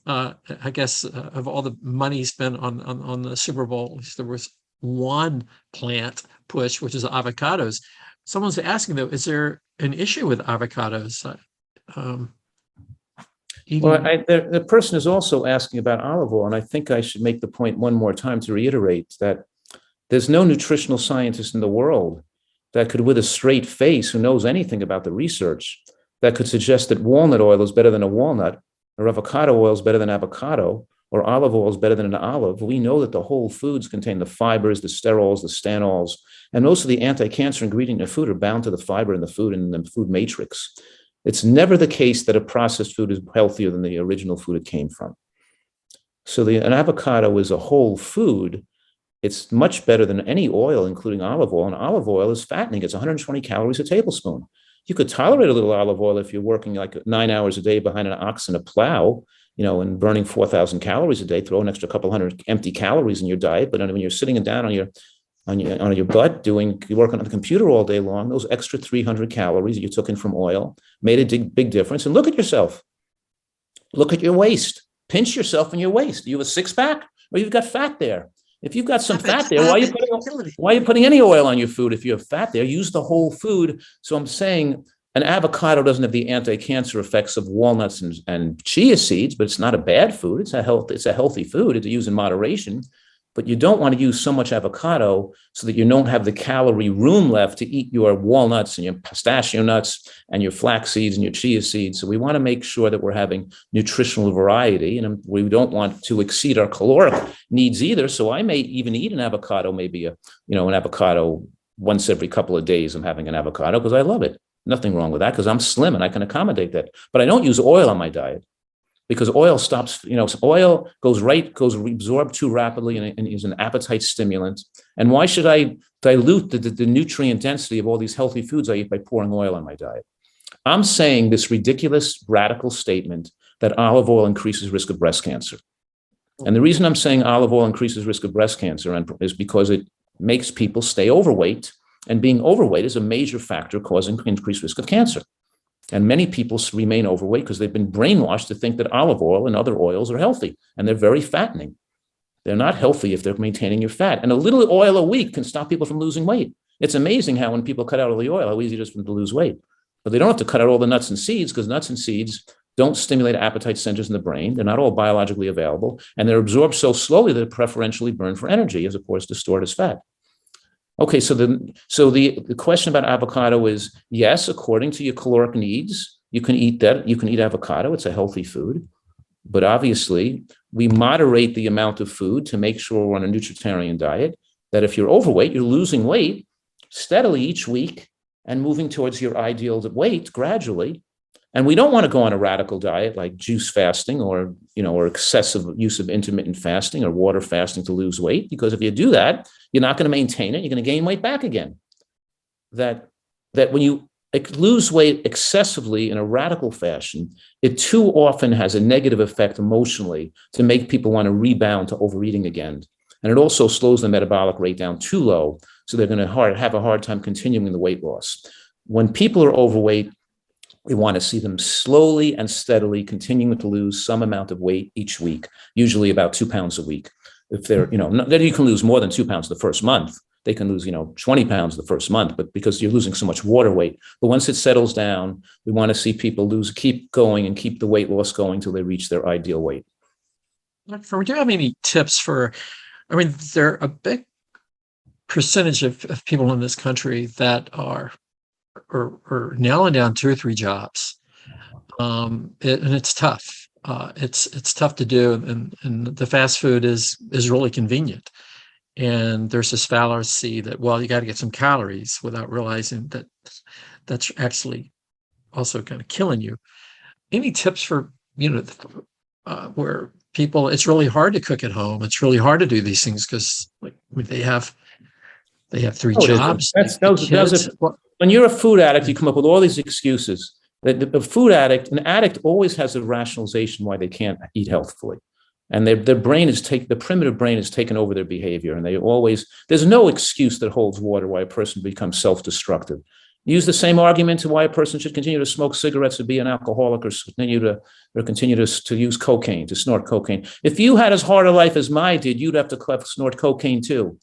I guess, of all the money spent on the Super Bowl, there was one plant push, which is avocados. Someone's asking though, is there an issue with avocados? The person is also asking about olive oil, and I think I should make the point one more time to reiterate that there's no nutritional scientist in the world that could, with a straight face, who knows anything about the research, that could suggest that walnut oil is better than a walnut, or avocado oil is better than avocado, or olive oil is better than an olive. We know that the whole foods contain the fibers, the sterols, the stanols, and most of the anti-cancer ingredients in food are bound to the fiber in the food and the food matrix. It's never the case that a processed food is healthier than the original food it came from. So an avocado is a whole food. It's much better than any oil, including olive oil. And olive oil is fattening. It's 120 calories a tablespoon. You could tolerate a little olive oil if you're working like 9 hours a day behind an ox and a plow, and burning 4,000 calories a day, throw an extra couple hundred empty calories in your diet. But when you're sitting down on your butt working on the computer all day long, those extra 300 calories that you took in from oil made a big difference. And look at yourself. Look at your waist. Pinch yourself in your waist. Do you have a six-pack, or you've got fat there? If you've got some fat there, why are you putting any oil on your food? If you have fat there, use the whole food. So I'm saying an avocado doesn't have the anti-cancer effects of walnuts and chia seeds, but it's not a bad food. It's a healthy food. It's used in moderation. But you don't want to use so much avocado so that you don't have the calorie room left to eat your walnuts and your pistachio nuts and your flax seeds and your chia seeds. So we want to make sure that we're having nutritional variety, and we don't want to exceed our caloric needs either. So I may even eat an avocado, maybe an avocado once every couple of days. I'm having an avocado because I love it. Nothing wrong with that because I'm slim and I can accommodate that. But I don't use oil on my diet. because oil stops, oil goes absorbed too rapidly and is an appetite stimulant. And why should I dilute the nutrient density of all these healthy foods I eat by pouring oil on my diet? I'm saying this ridiculous, radical statement that olive oil increases risk of breast cancer. And the reason I'm saying olive oil increases risk of breast cancer is because it makes people stay overweight, and being overweight is a major factor causing increased risk of cancer. And many people remain overweight because they've been brainwashed to think that olive oil and other oils are healthy, and they're very fattening. They're not healthy if they're maintaining your fat. And a little oil a week can stop people from losing weight. It's amazing how when people cut out all the oil, how easy it is for them to lose weight. But they don't have to cut out all the nuts and seeds, because nuts and seeds don't stimulate appetite centers in the brain. They're not all biologically available, and they're absorbed so slowly that they're preferentially burned for energy as opposed to stored as fat. Okay, so the question about avocado is, yes, according to your caloric needs, you can eat that. You can eat avocado. It's a healthy food. But obviously, we moderate the amount of food to make sure we're on a nutritarian diet, that if you're overweight, you're losing weight steadily each week and moving towards your ideal weight gradually. And we don't want to go on a radical diet like juice fasting or excessive use of intermittent fasting or water fasting to lose weight, because if you do that, you're not going to maintain it. You're going to gain weight back again. That when you lose weight excessively in a radical fashion, it too often has a negative effect emotionally to make people want to rebound to overeating again. And it also slows the metabolic rate down too low, so they're going to have a hard time continuing the weight loss. When people are overweight, we want to see them slowly and steadily continuing to lose some amount of weight each week, usually about 2 pounds a week. If they're, then you can lose more than 2 pounds the first month. They can lose, 20 pounds the first month, but because you're losing so much water weight. But once it settles down, we want to see people keep going and keep the weight loss going till they reach their ideal weight. Do you have any tips there are a big percentage of people in this country that are nailing down 2 or 3 jobs. And it's tough. It's tough to do. And the fast food is really convenient. And there's this fallacy that, well, you got to get some calories, without realizing that that's actually also kind of killing you. Any tips for, where people, it's really hard to cook at home. It's really hard to do these things because they have 3 jobs. When you're a food addict, you come up with all these excuses. The food addict, an addict always has a rationalization why they can't eat healthfully. And their brain the primitive brain is taken over their behavior. And there's no excuse that holds water why a person becomes self-destructive. Use the same argument to why a person should continue to smoke cigarettes or be an alcoholic or continue to use cocaine, to snort cocaine. If you had as hard a life as mine did, you'd have to snort cocaine too.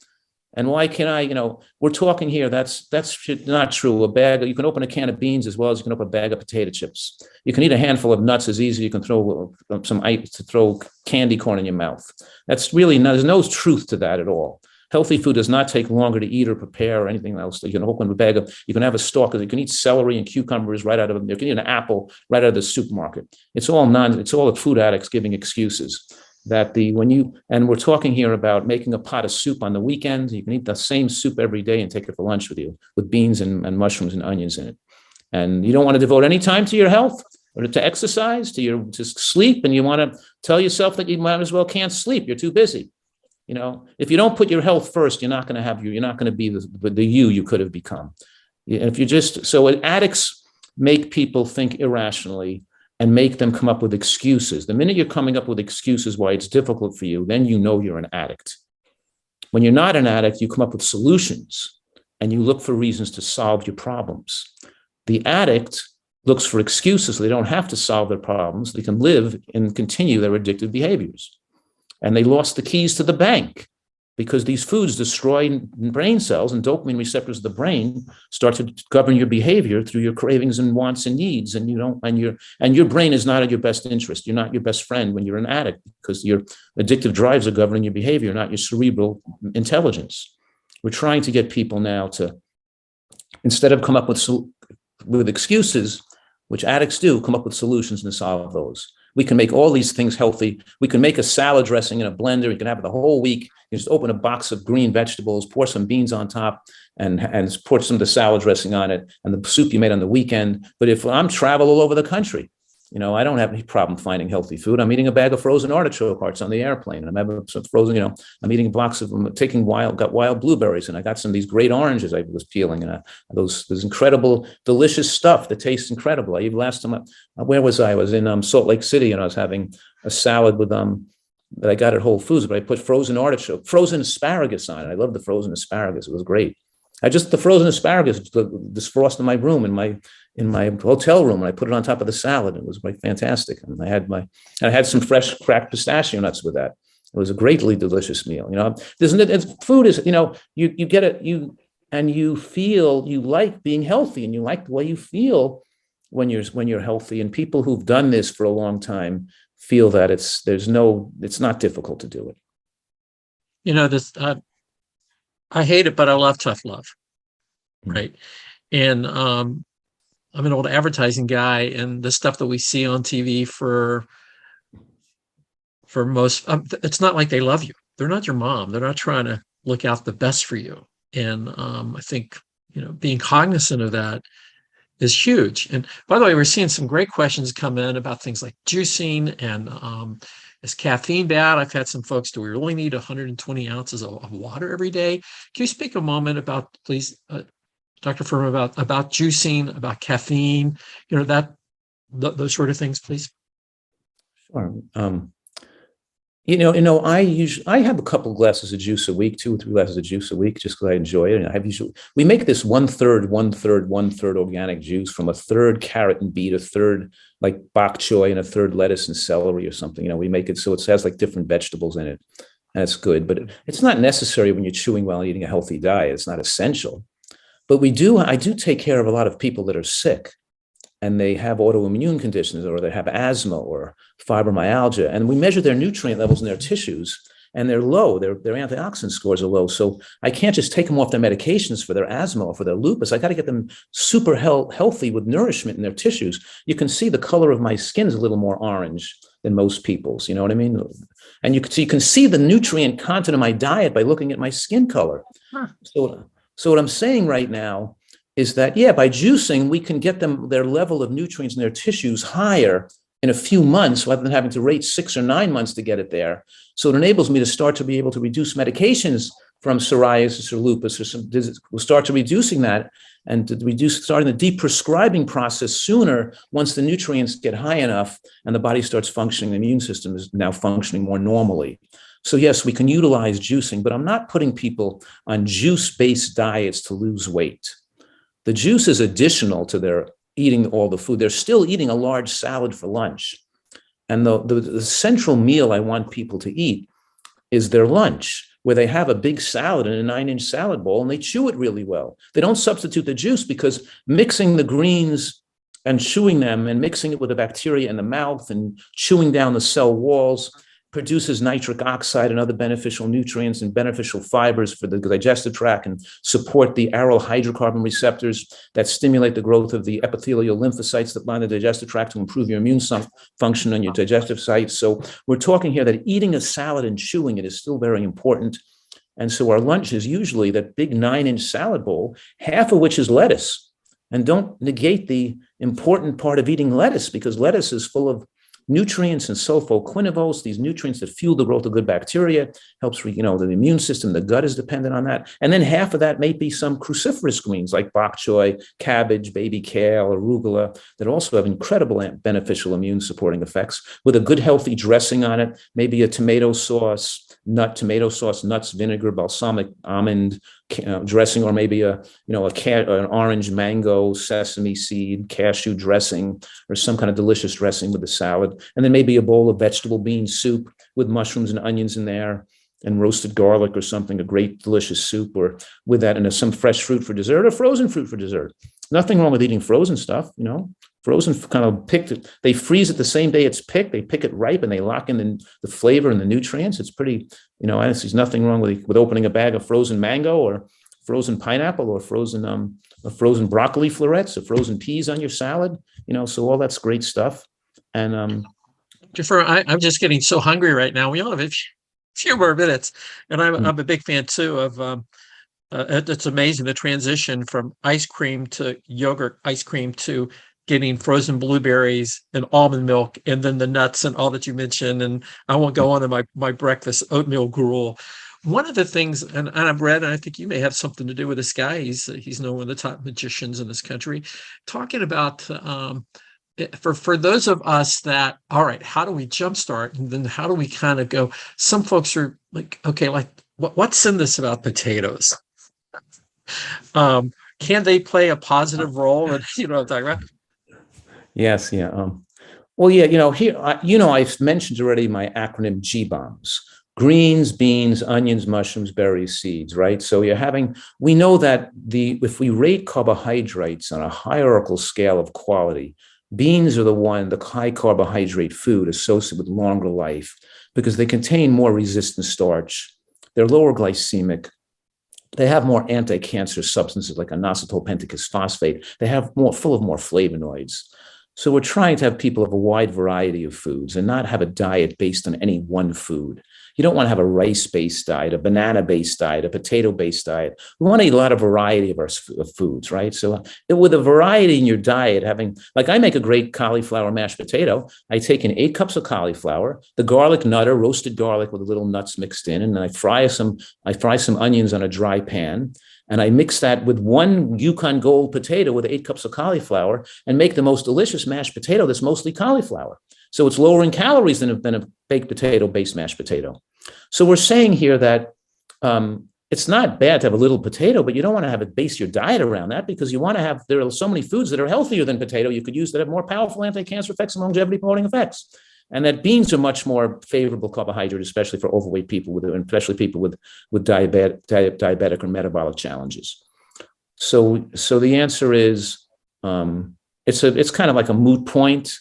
And why can I, we're talking here, that's not true. You can open a can of beans as well as you can open a bag of potato chips. You can eat a handful of nuts as easy as you can throw candy corn in your mouth. There's no truth to that at all. Healthy food does not take longer to eat or prepare or anything else. You can open you can have a stalk, you can eat celery and cucumbers right out of them. You can eat an apple right out of the supermarket. It's all the food addicts giving excuses. And we're talking here about making a pot of soup on the weekend. You can eat the same soup every day and take it for lunch with you, with beans and mushrooms and onions in it. And you don't want to devote any time to your health or to exercise, to sleep, and you want to tell yourself that you might as well can't sleep. You're too busy. If you don't put your health first, you're not going to be the you could have become. Addicts make people think irrationally and make them come up with excuses. The minute you're coming up with excuses why it's difficult for you, then you're an addict. When you're not an addict, you come up with solutions and you look for reasons to solve your problems. The addict looks for excuses so they don't have to solve their problems. They can live and continue their addictive behaviors. And they lost the keys to the bank because these foods destroy brain cells, and dopamine receptors of the brain start to govern your behavior through your cravings and wants and needs. And your brain is not at your best interest. You're not your best friend when you're an addict, because your addictive drives are governing your behavior, not your cerebral intelligence. We're trying to get people now to, instead of come up with excuses, which addicts do, come up with solutions and solve those. We can make all these things healthy. We can make a salad dressing in a blender. You can have it the whole week. You just open a box of green vegetables, pour some beans on top, and pour some of the salad dressing on it, and the soup you made on the weekend. But if I'm travel all over the country, I don't have any problem finding healthy food. I'm eating a bag of frozen artichoke hearts on the airplane, and I'm having some frozen, I'm eating blocks of them, got wild blueberries, and I got some of these great oranges I was peeling, and those incredible, delicious stuff that tastes incredible. Last time, where was I? I was in Salt Lake City, and I was having a salad with that I got at Whole Foods, but I put frozen asparagus on it. I love the frozen asparagus. It was great. The frozen asparagus defrosted in my room, in my hotel room, and I put it on top of the salad. It was like fantastic. And I had some fresh cracked pistachio nuts with that. It was a greatly delicious meal. Food is, you get it, and you feel you like being healthy, and you like the way you feel when you're healthy. And people who've done this for a long time feel that it's not difficult to do it. I hate it, but I love tough love. Right. And I'm an old advertising guy, and the stuff that we see on TV for most, it's not like they love you. They're not your mom. They're not trying to look out the best for you. And I think, being cognizant of that is huge. And by the way, we're seeing some great questions come in about things like juicing and is caffeine bad? I've had some folks, do we really need 120 ounces of water every day? Can you speak a moment about, please, Dr. Fuhrman, about juicing, about caffeine, those sort of things, please? Sure. I have a couple of glasses of juice a week, 2 or 3 glasses of juice a week, just because I enjoy it. And we make this 1/3, 1/3, 1/3 organic juice from 1/3 carrot and beet, 1/3 like bok choy, and 1/3 lettuce and celery or something. We make it so it has like different vegetables in it, and it's good. But it's not necessary when you're chewing while eating a healthy diet. It's not essential. But I do take care of a lot of people that are sick, and they have autoimmune conditions, or they have asthma or fibromyalgia, and we measure their nutrient levels in their tissues, and they're low. Their antioxidant scores are low. So I can't just take them off their medications for their asthma or for their lupus. I got to get them super healthy with nourishment in their tissues. You can see the color of my skin is a little more orange than most people's. You know what I mean? And you can see the nutrient content of my diet by looking at my skin color. Huh. So what I'm saying right now is that, by juicing, we can get them their level of nutrients in their tissues higher in a few months, rather than having to wait 6 or 9 months to get it there. So it enables me to start to be able to reduce medications from psoriasis or lupus or some disease. We'll start to reducing that, and to starting the deprescribing process sooner once the nutrients get high enough and the body starts functioning. The immune system is now functioning more normally. So yes, we can utilize juicing, but I'm not putting people on juice-based diets to lose weight. The juice is additional to their eating all the food. They're still eating a large salad for lunch. And the central meal I want people to eat is their lunch, where they have a big salad in a 9-inch salad bowl and they chew it really well. They don't substitute the juice, because mixing the greens and chewing them and mixing it with the bacteria in the mouth and chewing down the cell walls produces nitric oxide and other beneficial nutrients and beneficial fibers for the digestive tract, and support the aryl hydrocarbon receptors that stimulate the growth of the epithelial lymphocytes that line the digestive tract to improve your immune function on your digestive sites. So we're talking here that eating a salad and chewing it is still very important. And so our lunch is usually that big 9-inch salad bowl, half of which is lettuce. And don't negate the important part of eating lettuce, because lettuce is full of nutrients and sulfoquinavos, these nutrients that fuel the growth of good bacteria, helps, the immune system. The gut is dependent on that. And then half of that may be some cruciferous greens like bok choy, cabbage, baby kale, arugula, that also have incredible beneficial immune supporting effects, with a good healthy dressing on it, maybe a tomato sauce, nuts, vinegar, balsamic almond dressing, or maybe an orange mango, sesame seed, cashew dressing, or some kind of delicious dressing with the salad. And then maybe a bowl of vegetable bean soup with mushrooms and onions in there, and roasted garlic or something, a great delicious soup, or with that, and some fresh fruit for dessert, or frozen fruit for dessert. Nothing wrong with eating frozen stuff, Frozen kind of picked, they freeze it the same day it's picked. They pick it ripe and they lock in the flavor and the nutrients. It's pretty, there's nothing wrong with opening a bag of frozen mango or frozen pineapple or frozen broccoli florets or frozen peas on your salad. So all that's great stuff. And I'm just getting so hungry right now. We only have a few more minutes, and I'm a big fan too of. It's amazing the transition from ice cream to yogurt ice cream to getting frozen blueberries and almond milk, and then the nuts and all that you mentioned. And I won't go on to my breakfast oatmeal gruel. One of the things, and I've read, and I think you may have something to do with this guy. He's one of the top magicians in this country, talking about for those of us that, all right, how do we jumpstart, and then how do we kind of go? Some folks are like, okay, like what's in this about potatoes? Can they play a positive role? And you know what I'm talking about? Yes, yeah. Well, yeah, here, I've mentioned already my acronym GBOMBS: greens, beans, onions, mushrooms, berries, seeds, right? So we know that if we rate carbohydrates on a hierarchical scale of quality, beans are the high carbohydrate food associated with longer life because they contain more resistant starch. They're lower glycemic. They have more anti-cancer substances like inositol pentacus phosphate. They have full of more flavonoids. So we're trying to have people have a wide variety of foods and not have a diet based on any one food. You don't want to have a rice-based diet, a banana-based diet, a potato-based diet. We want to eat a lot of variety of our foods, right? So with a variety in your diet, like I make a great cauliflower mashed potato. I take in 8 cups of cauliflower, the garlic nutter, roasted garlic with a little nuts mixed in, and then I fry some onions on a dry pan. And I mix that with 1 Yukon Gold potato with 8 cups of cauliflower and make the most delicious mashed potato that's mostly cauliflower. So it's lower in calories than a baked potato-based mashed potato. So we're saying here that it's not bad to have a little potato, but you don't want to base your diet around that because there are so many foods that are healthier than potato you could use that have more powerful anti-cancer effects and longevity-promoting effects. And that beans are much more favorable carbohydrate, especially for overweight people, especially people with diabetic or metabolic challenges. So the answer is it's kind of like a moot point.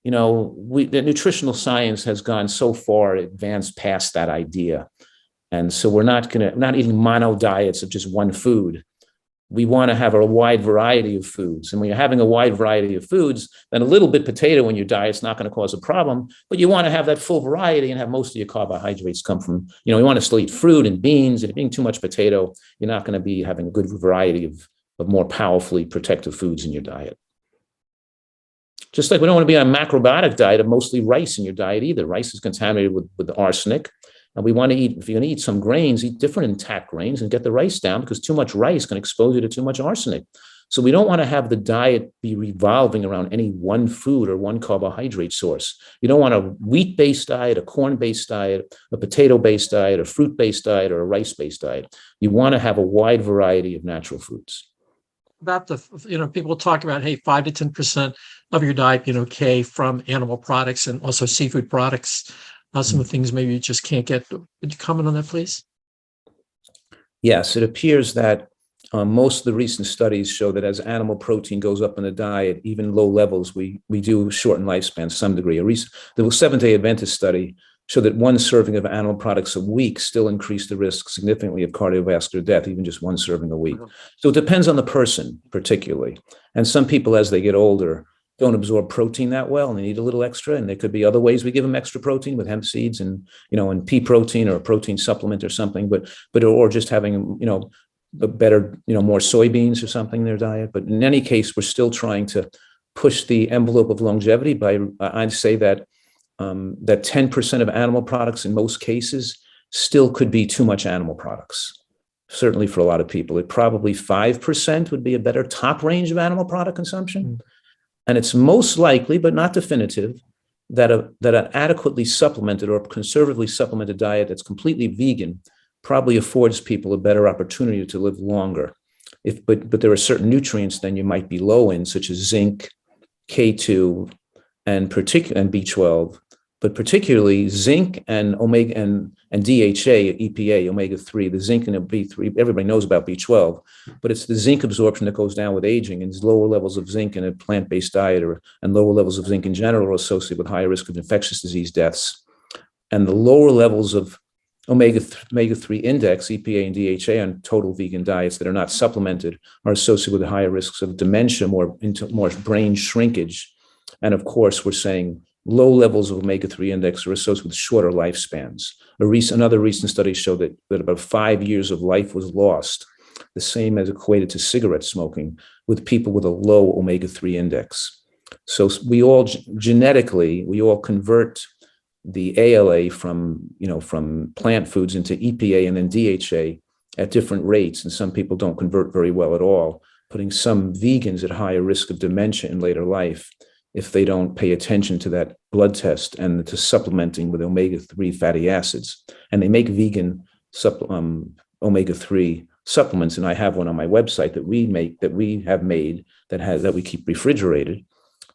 The nutritional science has gone so far advanced past that idea, and so we're not eating mono diets of just one food. We want to have a wide variety of foods. And when you're having a wide variety of foods, then a little bit potato in your diet is not going to cause a problem, but you want to have that full variety and have most of your carbohydrates come from, you want to still eat fruit and beans. If you're eating too much potato, you're not going to be having a good variety of more powerfully protective foods in your diet. Just like we don't want to be on a macrobiotic diet of mostly rice in your diet either. Rice is contaminated with arsenic. And we want to eat, if you're going to eat some grains, eat different intact grains and get the rice down because too much rice can expose you to too much arsenic. So we don't want to have the diet be revolving around any one food or one carbohydrate source. You don't want a wheat-based diet, a corn-based diet, a potato-based diet, a fruit-based diet, or a rice-based diet. You want to have a wide variety of natural foods. About people talk about, hey, 5 to 10% of your diet, okay, from animal products and also seafood products. Some of the things maybe you just can't get. Would you comment on that, please? Yes, it appears that most of the recent studies show that as animal protein goes up in the diet, even low levels, we do shorten lifespan to some degree. The Seventh-day Adventist study showed that 1 serving of animal products a week still increased the risk significantly of cardiovascular death, even just 1 serving a week. So it depends on the person particularly. And some people, as they get older, don't absorb protein that well and they need a little extra. And there could be other ways we give them extra protein with hemp seeds and pea protein or a protein supplement or something, or just having, a better, more soybeans or something in their diet. But in any case, we're still trying to push the envelope of longevity by, I'd say that 10% of animal products in most cases still could be too much animal products. Certainly for a lot of people, it probably 5% would be a better top range of animal product consumption. And it's most likely, but not definitive, that an adequately supplemented or conservatively supplemented diet that's completely vegan probably affords people a better opportunity to live longer. But there are certain nutrients then you might be low in, such as zinc, K2, and B12, but particularly zinc and omega and DHA, EPA, omega-3, the zinc and the B3. Everybody knows about B12, but it's the zinc absorption that goes down with aging, and lower levels of zinc in a plant-based diet and lower levels of zinc in general are associated with higher risk of infectious disease deaths. And the lower levels of omega-3 index, EPA and DHA on total vegan diets that are not supplemented are associated with higher risks of dementia, more brain shrinkage. And of course, we're saying low levels of omega-3 index are associated with shorter lifespans. Another recent study showed that about 5 years of life was lost the same as equated to cigarette smoking with people with a low omega-3 index. So we all genetically, we all convert the ALA from plant foods into EPA and then DHA at different rates. And some people don't convert very well at all, putting some vegans at higher risk of dementia in later life if they don't pay attention to that blood test and to supplementing with omega-3 fatty acids. And they make vegan omega-3 supplements, and I have one on my website that we have made that we keep refrigerated,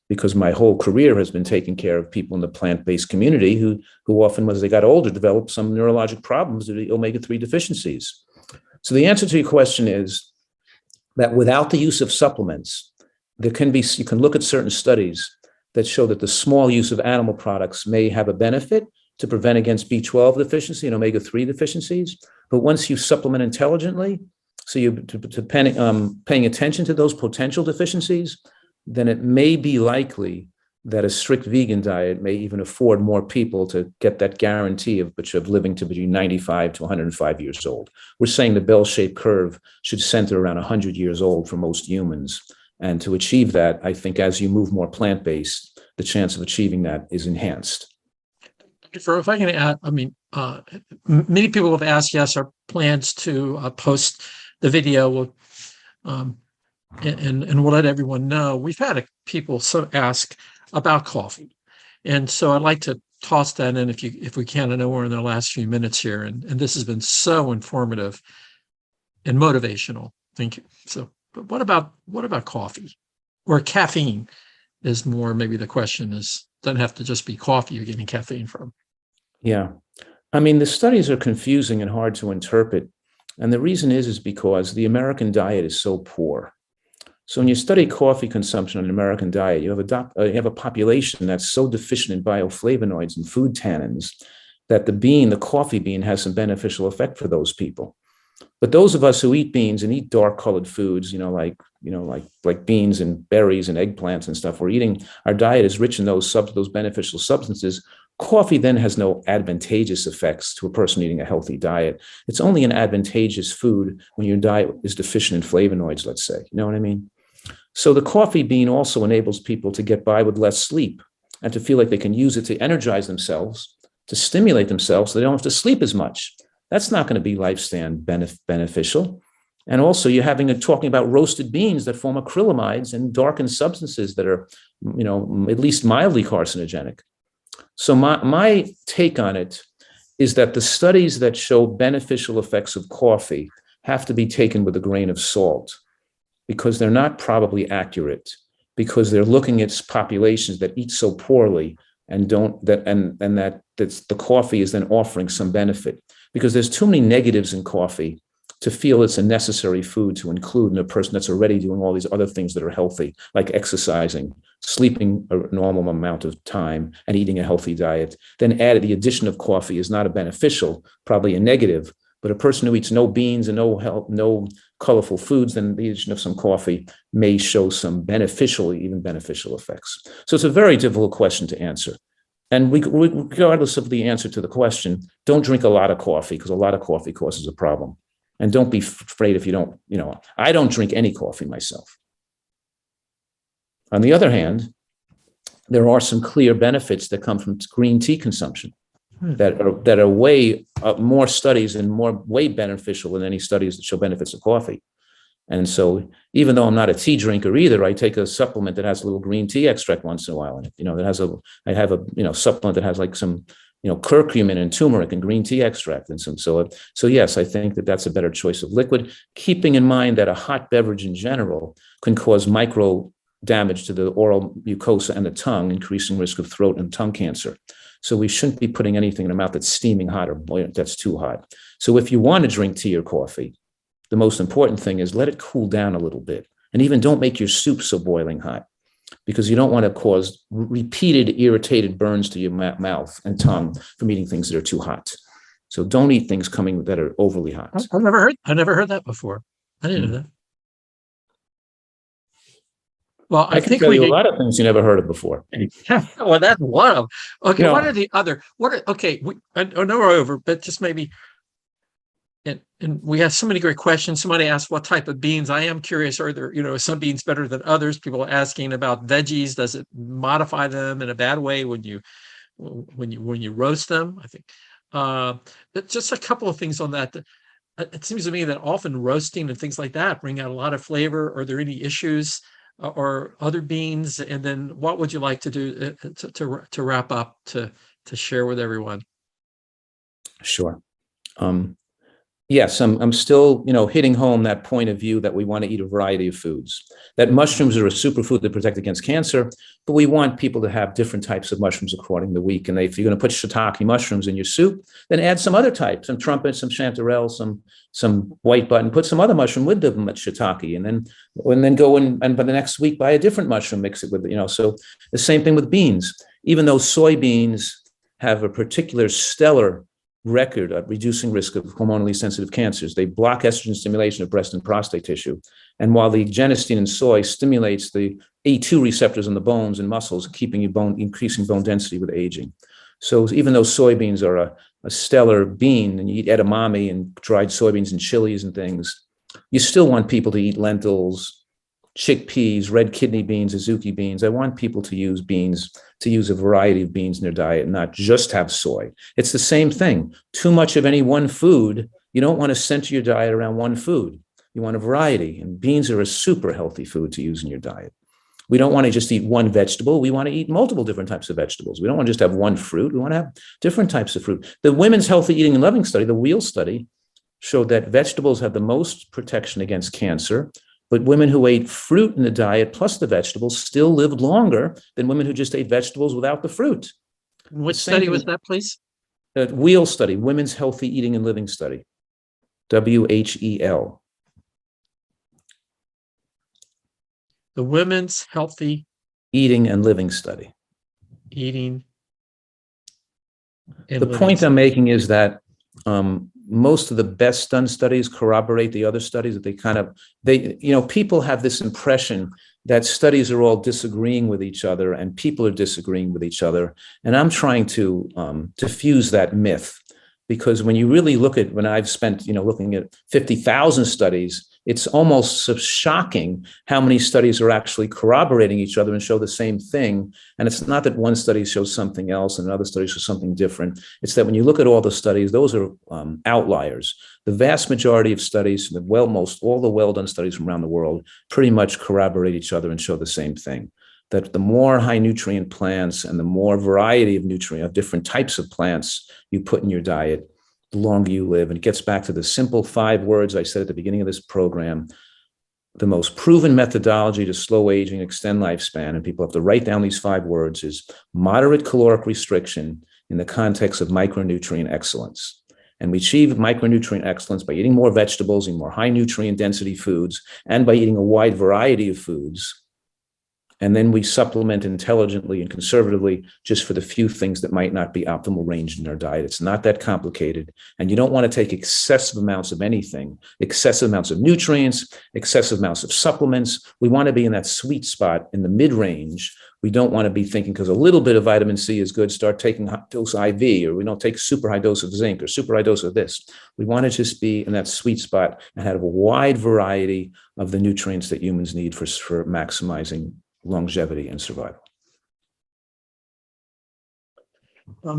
because my whole career has been taking care of people in the plant-based community who often, as they got older, developed some neurologic problems due to omega-3 deficiencies. So the answer to your question is that without the use of supplements, you can look at certain studies that show that the small use of animal products may have a benefit to prevent against B12 deficiency and omega-3 deficiencies. But once you supplement intelligently, so you're paying attention to those potential deficiencies, then it may be likely that a strict vegan diet may even afford more people to get that guarantee of living to between 95 to 105 years old. We're saying the bell-shaped curve should center around 100 years old for most humans. And to achieve that, I think as you move more plant-based, the chance of achieving that is enhanced. If I can add, many people have asked, yes, our plans to post the video and we'll let everyone know. We've had people ask about coffee. And so I'd like to toss that in if we can. I know we're in the last few minutes here, and this has been so informative and motivational. Thank you. So, but what about coffee or caffeine is more, maybe the question is, doesn't have to just be coffee you're getting caffeine from. Yeah. The studies are confusing and hard to interpret. And the reason is because the American diet is so poor. So when you study coffee consumption on an American diet, you have a population that's so deficient in bioflavonoids and food tannins that the coffee bean has some beneficial effect for those people. But those of us who eat beans and eat dark-colored foods, like beans and berries and eggplants and stuff, our diet is rich in those beneficial substances. Coffee then has no advantageous effects to a person eating a healthy diet. It's only an advantageous food when your diet is deficient in flavonoids, let's say. You know what I mean? So the coffee bean also enables people to get by with less sleep and to feel like they can use it to energize themselves, to stimulate themselves so they don't have to sleep as much. That's not going to be lifespan beneficial. And also you're talking about roasted beans that form acrylamides and darkened substances that are, at least mildly carcinogenic. So my take on it is that the studies that show beneficial effects of coffee have to be taken with a grain of salt, because they're not probably accurate, because they're looking at populations that eat so poorly and that the coffee is then offering some benefit, because there's too many negatives in coffee to feel it's a necessary food to include in a person that's already doing all these other things that are healthy, like exercising, sleeping a normal amount of time, and eating a healthy diet. Then the addition of coffee is not a beneficial, probably a negative. But a person who eats no beans and no colorful foods, then the addition of some coffee may show some even beneficial effects. So it's a very difficult question to answer. And regardless of the answer to the question, don't drink a lot of coffee, because a lot of coffee causes a problem. And don't be afraid if you don't, I don't drink any coffee myself. On the other hand, there are some clear benefits that come from green tea consumption that are way more studies and way beneficial than any studies that show benefits of coffee. And so even though I'm not a tea drinker either, I take a supplement that has a little green tea extract once in a while in it. I have a supplement that has like some, curcumin and turmeric and green tea extract and some. So yes, I think that's a better choice of liquid, keeping in mind that a hot beverage in general can cause micro damage to the oral mucosa and the tongue, increasing risk of throat and tongue cancer. So we shouldn't be putting anything in the mouth that's steaming hot or that's too hot. So if you want to drink tea or coffee, the most important thing is let it cool down a little bit. And even don't make your soup so boiling hot, because you don't want to cause repeated irritated burns to your mouth and tongue from eating things that are too hot. So don't eat things that are overly hot. I never heard that before. I didn't know that. Well, I can tell you a lot of things you never heard of before. Well, that's one of them. Okay, No. what are the other? I know we're over, but just maybe and we have so many great questions. Somebody asked what type of beans. I am curious, are there, some beans better than others? People are asking about veggies. Does it modify them in a bad way when you roast them? I think but just a couple of things on that. It seems to me that often roasting and things like that bring out a lot of flavor. Are there any issues or other beans? And then what would you like to do to wrap up to share with everyone? Sure. Yes, I'm still, hitting home that point of view that we want to eat a variety of foods, that mushrooms are a superfood that protect against cancer, but we want people to have different types of mushrooms according to the week. And if you're going to put shiitake mushrooms in your soup, then add some other types, some trumpet, some chanterelle, some white button, put some other mushroom with the shiitake, and then go and by the next week buy a different mushroom, mix it with, so the same thing with beans. Even though soybeans have a particular stellar record of reducing risk of hormonally sensitive cancers. They block estrogen stimulation of breast and prostate tissue. And while the genistein in soy stimulates the A2 receptors in the bones and muscles, increasing bone density with aging. So even though soybeans are a stellar bean, and you eat edamame and dried soybeans and chilies and things, you still want people to eat lentils, chickpeas, red kidney beans, azuki beans. I want people to use a variety of beans in their diet, and not just have soy. It's the same thing. Too much of any one food, you don't want to center your diet around one food. You want a variety, and beans are a super healthy food to use in your diet. We don't want to just eat one vegetable. We want to eat multiple different types of vegetables. We don't want to just have one fruit. We want to have different types of fruit. The Women's Healthy Eating and Living study, the WHEAL study, showed that vegetables have the most protection against cancer. But women who ate fruit in the diet plus the vegetables still lived longer than women who just ate vegetables without the fruit. Which study was that, please? WHEAL study, Women's Healthy Eating and Living study, WHEL. The Women's Healthy Eating and Living study. Eating. The point I'm making is that most of the best done studies corroborate the other studies, that people have this impression that studies are all disagreeing with each other and people are disagreeing with each other. And I'm trying to diffuse that myth, because when you really look at, when I've spent, looking at 50,000 studies, it's almost shocking how many studies are actually corroborating each other and show the same thing. And it's not that one study shows something else and another study shows something different. It's that when you look at all the studies, those are outliers. The vast majority of studies, most all the well-done studies from around the world, pretty much corroborate each other and show the same thing. That the more high nutrient plants and the more variety of different types of plants you put in your diet, the longer you live. And it gets back to the simple 5 words I said at the beginning of this program. The most proven methodology to slow aging, extend lifespan, and people have to write down these 5 words, is moderate caloric restriction in the context of micronutrient excellence. And we achieve micronutrient excellence by eating more vegetables and more high nutrient density foods, and by eating a wide variety of foods. And then we supplement intelligently and conservatively just for the few things that might not be optimal range in our diet. It's not that complicated. And you don't want to take excessive amounts of anything, excessive amounts of nutrients, excessive amounts of supplements. We want to be in that sweet spot in the mid-range. We don't want to be thinking because a little bit of vitamin C is good, start taking high dose IV, or we don't take super high dose of zinc or super high dose of this. We want to just be in that sweet spot and have a wide variety of the nutrients that humans need for maximizing longevity and survival.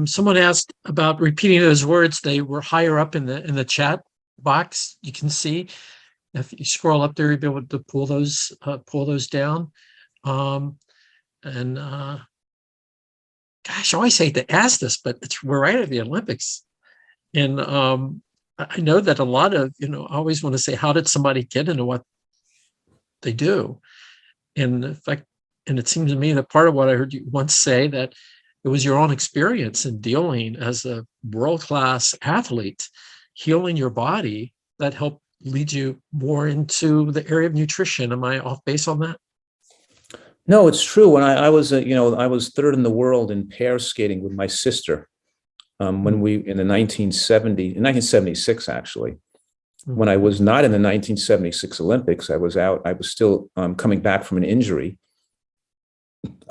Someone asked about repeating those words. They were higher up in the chat box. You can see if you scroll up there, you'll be able to pull those down. Gosh, I always hate to ask this, but we're right at the Olympics, and I know that a lot of I always want to say, how did somebody get into what they do? And in fact, and it seems to me that part of what I heard you once say, that it was your own experience in dealing as a world-class athlete, healing your body, that helped lead you more into the area of nutrition. Am I off base on that? No, it's true. When I was, I was 3rd in the world in pair skating with my sister when we, in 1976, actually. When I was not in the 1976 Olympics, I was still coming back from an injury.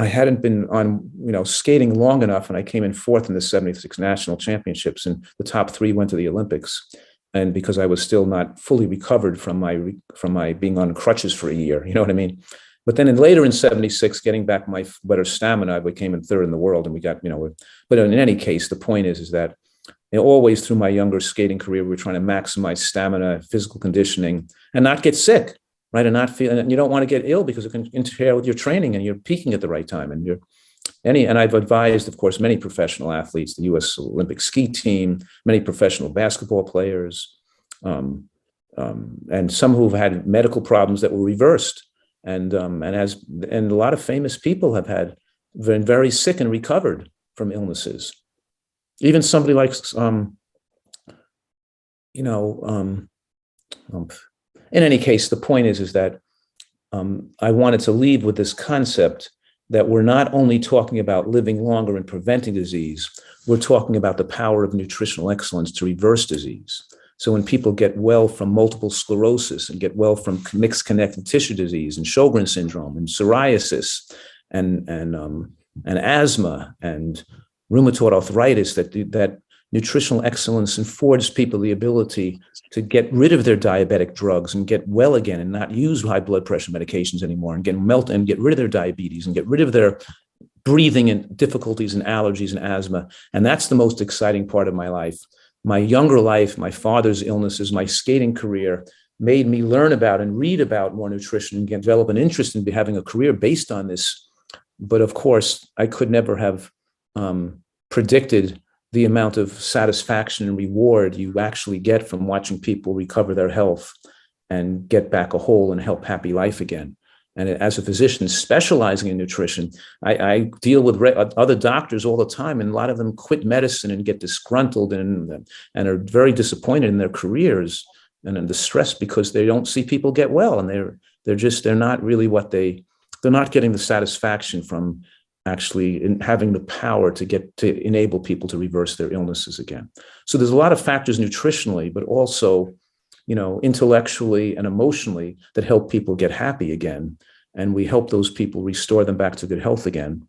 I hadn't been on, skating long enough, and I came in 4th in the 76 national championships, and the top 3 went to the Olympics. and because I was still not fully recovered from my being on crutches for a year, you know what I mean? But then later in 76, getting back my better stamina, I became in third in the world, and we got, but in any case, the point is that always through my younger skating career, we were trying to maximize stamina, physical conditioning, and not get sick, right? And not feel, and you don't want to get ill because it can interfere with your training, and you're peaking at the right time. And I've advised, of course, many professional athletes, the U.S. Olympic ski team, many professional basketball players, and some who've had medical problems that were reversed. And a lot of famous people have been very sick and recovered from illnesses. Even somebody like, in any case, the point is that I wanted to leave with this concept that we're not only talking about living longer and preventing disease, we're talking about the power of nutritional excellence to reverse disease. So when people get well from multiple sclerosis and get well from mixed connective tissue disease and Sjogren's syndrome and psoriasis and asthma and rheumatoid arthritis, that nutritional excellence affords people the ability to get rid of their diabetic drugs and get well again and not use high blood pressure medications anymore and get rid of their diabetes and get rid of their breathing and difficulties and allergies and asthma. And that's the most exciting part of my life. My younger life, my father's illnesses, my skating career made me learn about and read about more nutrition and develop an interest in having a career based on this. But of course, I could never have predicted the amount of satisfaction and reward you actually get from watching people recover their health and get back a whole and happy life again. And as a physician specializing in nutrition, I deal with other doctors all the time, and a lot of them quit medicine and get disgruntled and are very disappointed in their careers and in distress because they don't see people get well, and they're not really they're not getting the satisfaction from actually in having the power to enable people to reverse their illnesses again. So there's a lot of factors nutritionally, but also, intellectually and emotionally that help people get happy again. And we help those people restore them back to good health again.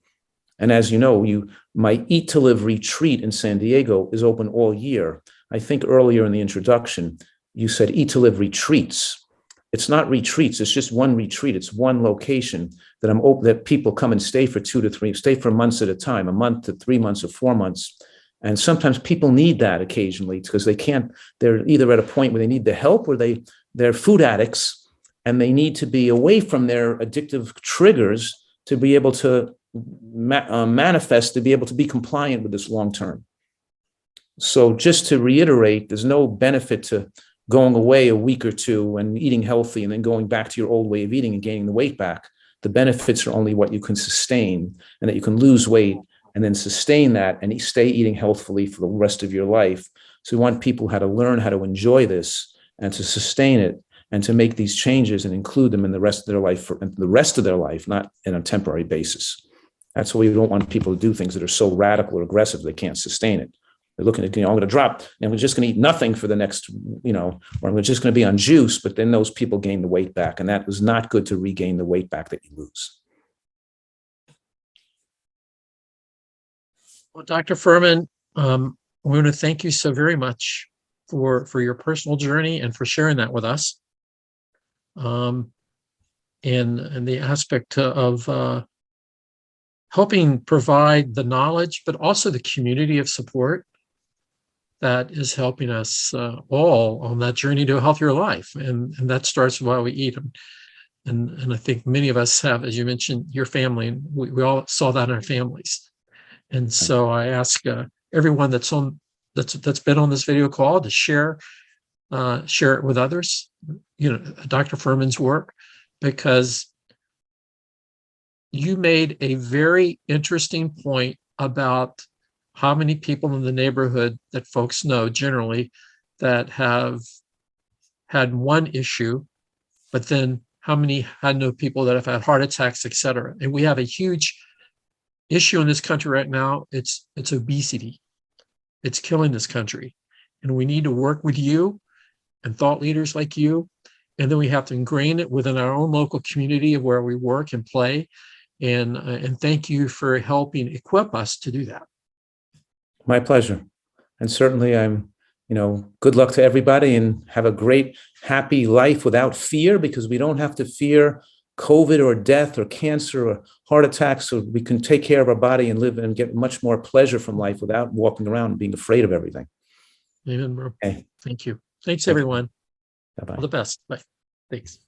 And as you know, my Eat to Live retreat in San Diego is open all year. I think earlier in the introduction, you said Eat to Live retreats. It's not retreats. It's just one retreat. It's one location that I'm open, that people come and stay for stay for months at a time, a month to 3 months or 4 months. And sometimes people need that occasionally because they're either at a point where they need the help or they're food addicts and they need to be away from their addictive triggers to be able to manifest, to be able to be compliant with this long term. So just to reiterate, there's no benefit to going away a week or two and eating healthy and then going back to your old way of eating and gaining the weight back. The benefits are only what you can sustain, and that you can lose weight and then sustain that and stay eating healthfully for the rest of your life. So we want people to learn how to enjoy this and to sustain it and to make these changes and include them in the rest of their life, not in a temporary basis. That's why we don't want people to do things that are so radical or aggressive they can't sustain it. They're looking at, I'm going to drop and we're just going to eat nothing for the next, or we're just going to be on juice, but then those people gain the weight back. And that is not good to regain the weight back that you lose. Well, Dr. Fuhrman, I want to thank you so very much for your personal journey and for sharing that with us. And the aspect of helping provide the knowledge, but also the community of support that is helping us all on that journey to a healthier life. And that starts while we eat. And I think many of us have, as you mentioned, your family, and we all saw that in our families. And so I ask everyone that's been on this video call to share it with others, Dr. Fuhrman's work, because you made a very interesting point about how many people in the neighborhood that folks know generally that have had one issue, but then how many had no people that have had heart attacks, et cetera. And we have a huge issue in this country right now. It's obesity. It's killing this country. And we need to work with you and thought leaders like you. And then we have to ingrain it within our own local community of where we work and play. And thank you for helping equip us to do that. My pleasure. And certainly I'm good luck to everybody and have a great, happy life without fear, because we don't have to fear COVID or death or cancer or heart attacks. So we can take care of our body and live and get much more pleasure from life without walking around and being afraid of everything. Amen, bro. Okay. Thank you. Thanks, Thank you. everyone. Bye-bye. All the best. Bye. Thanks.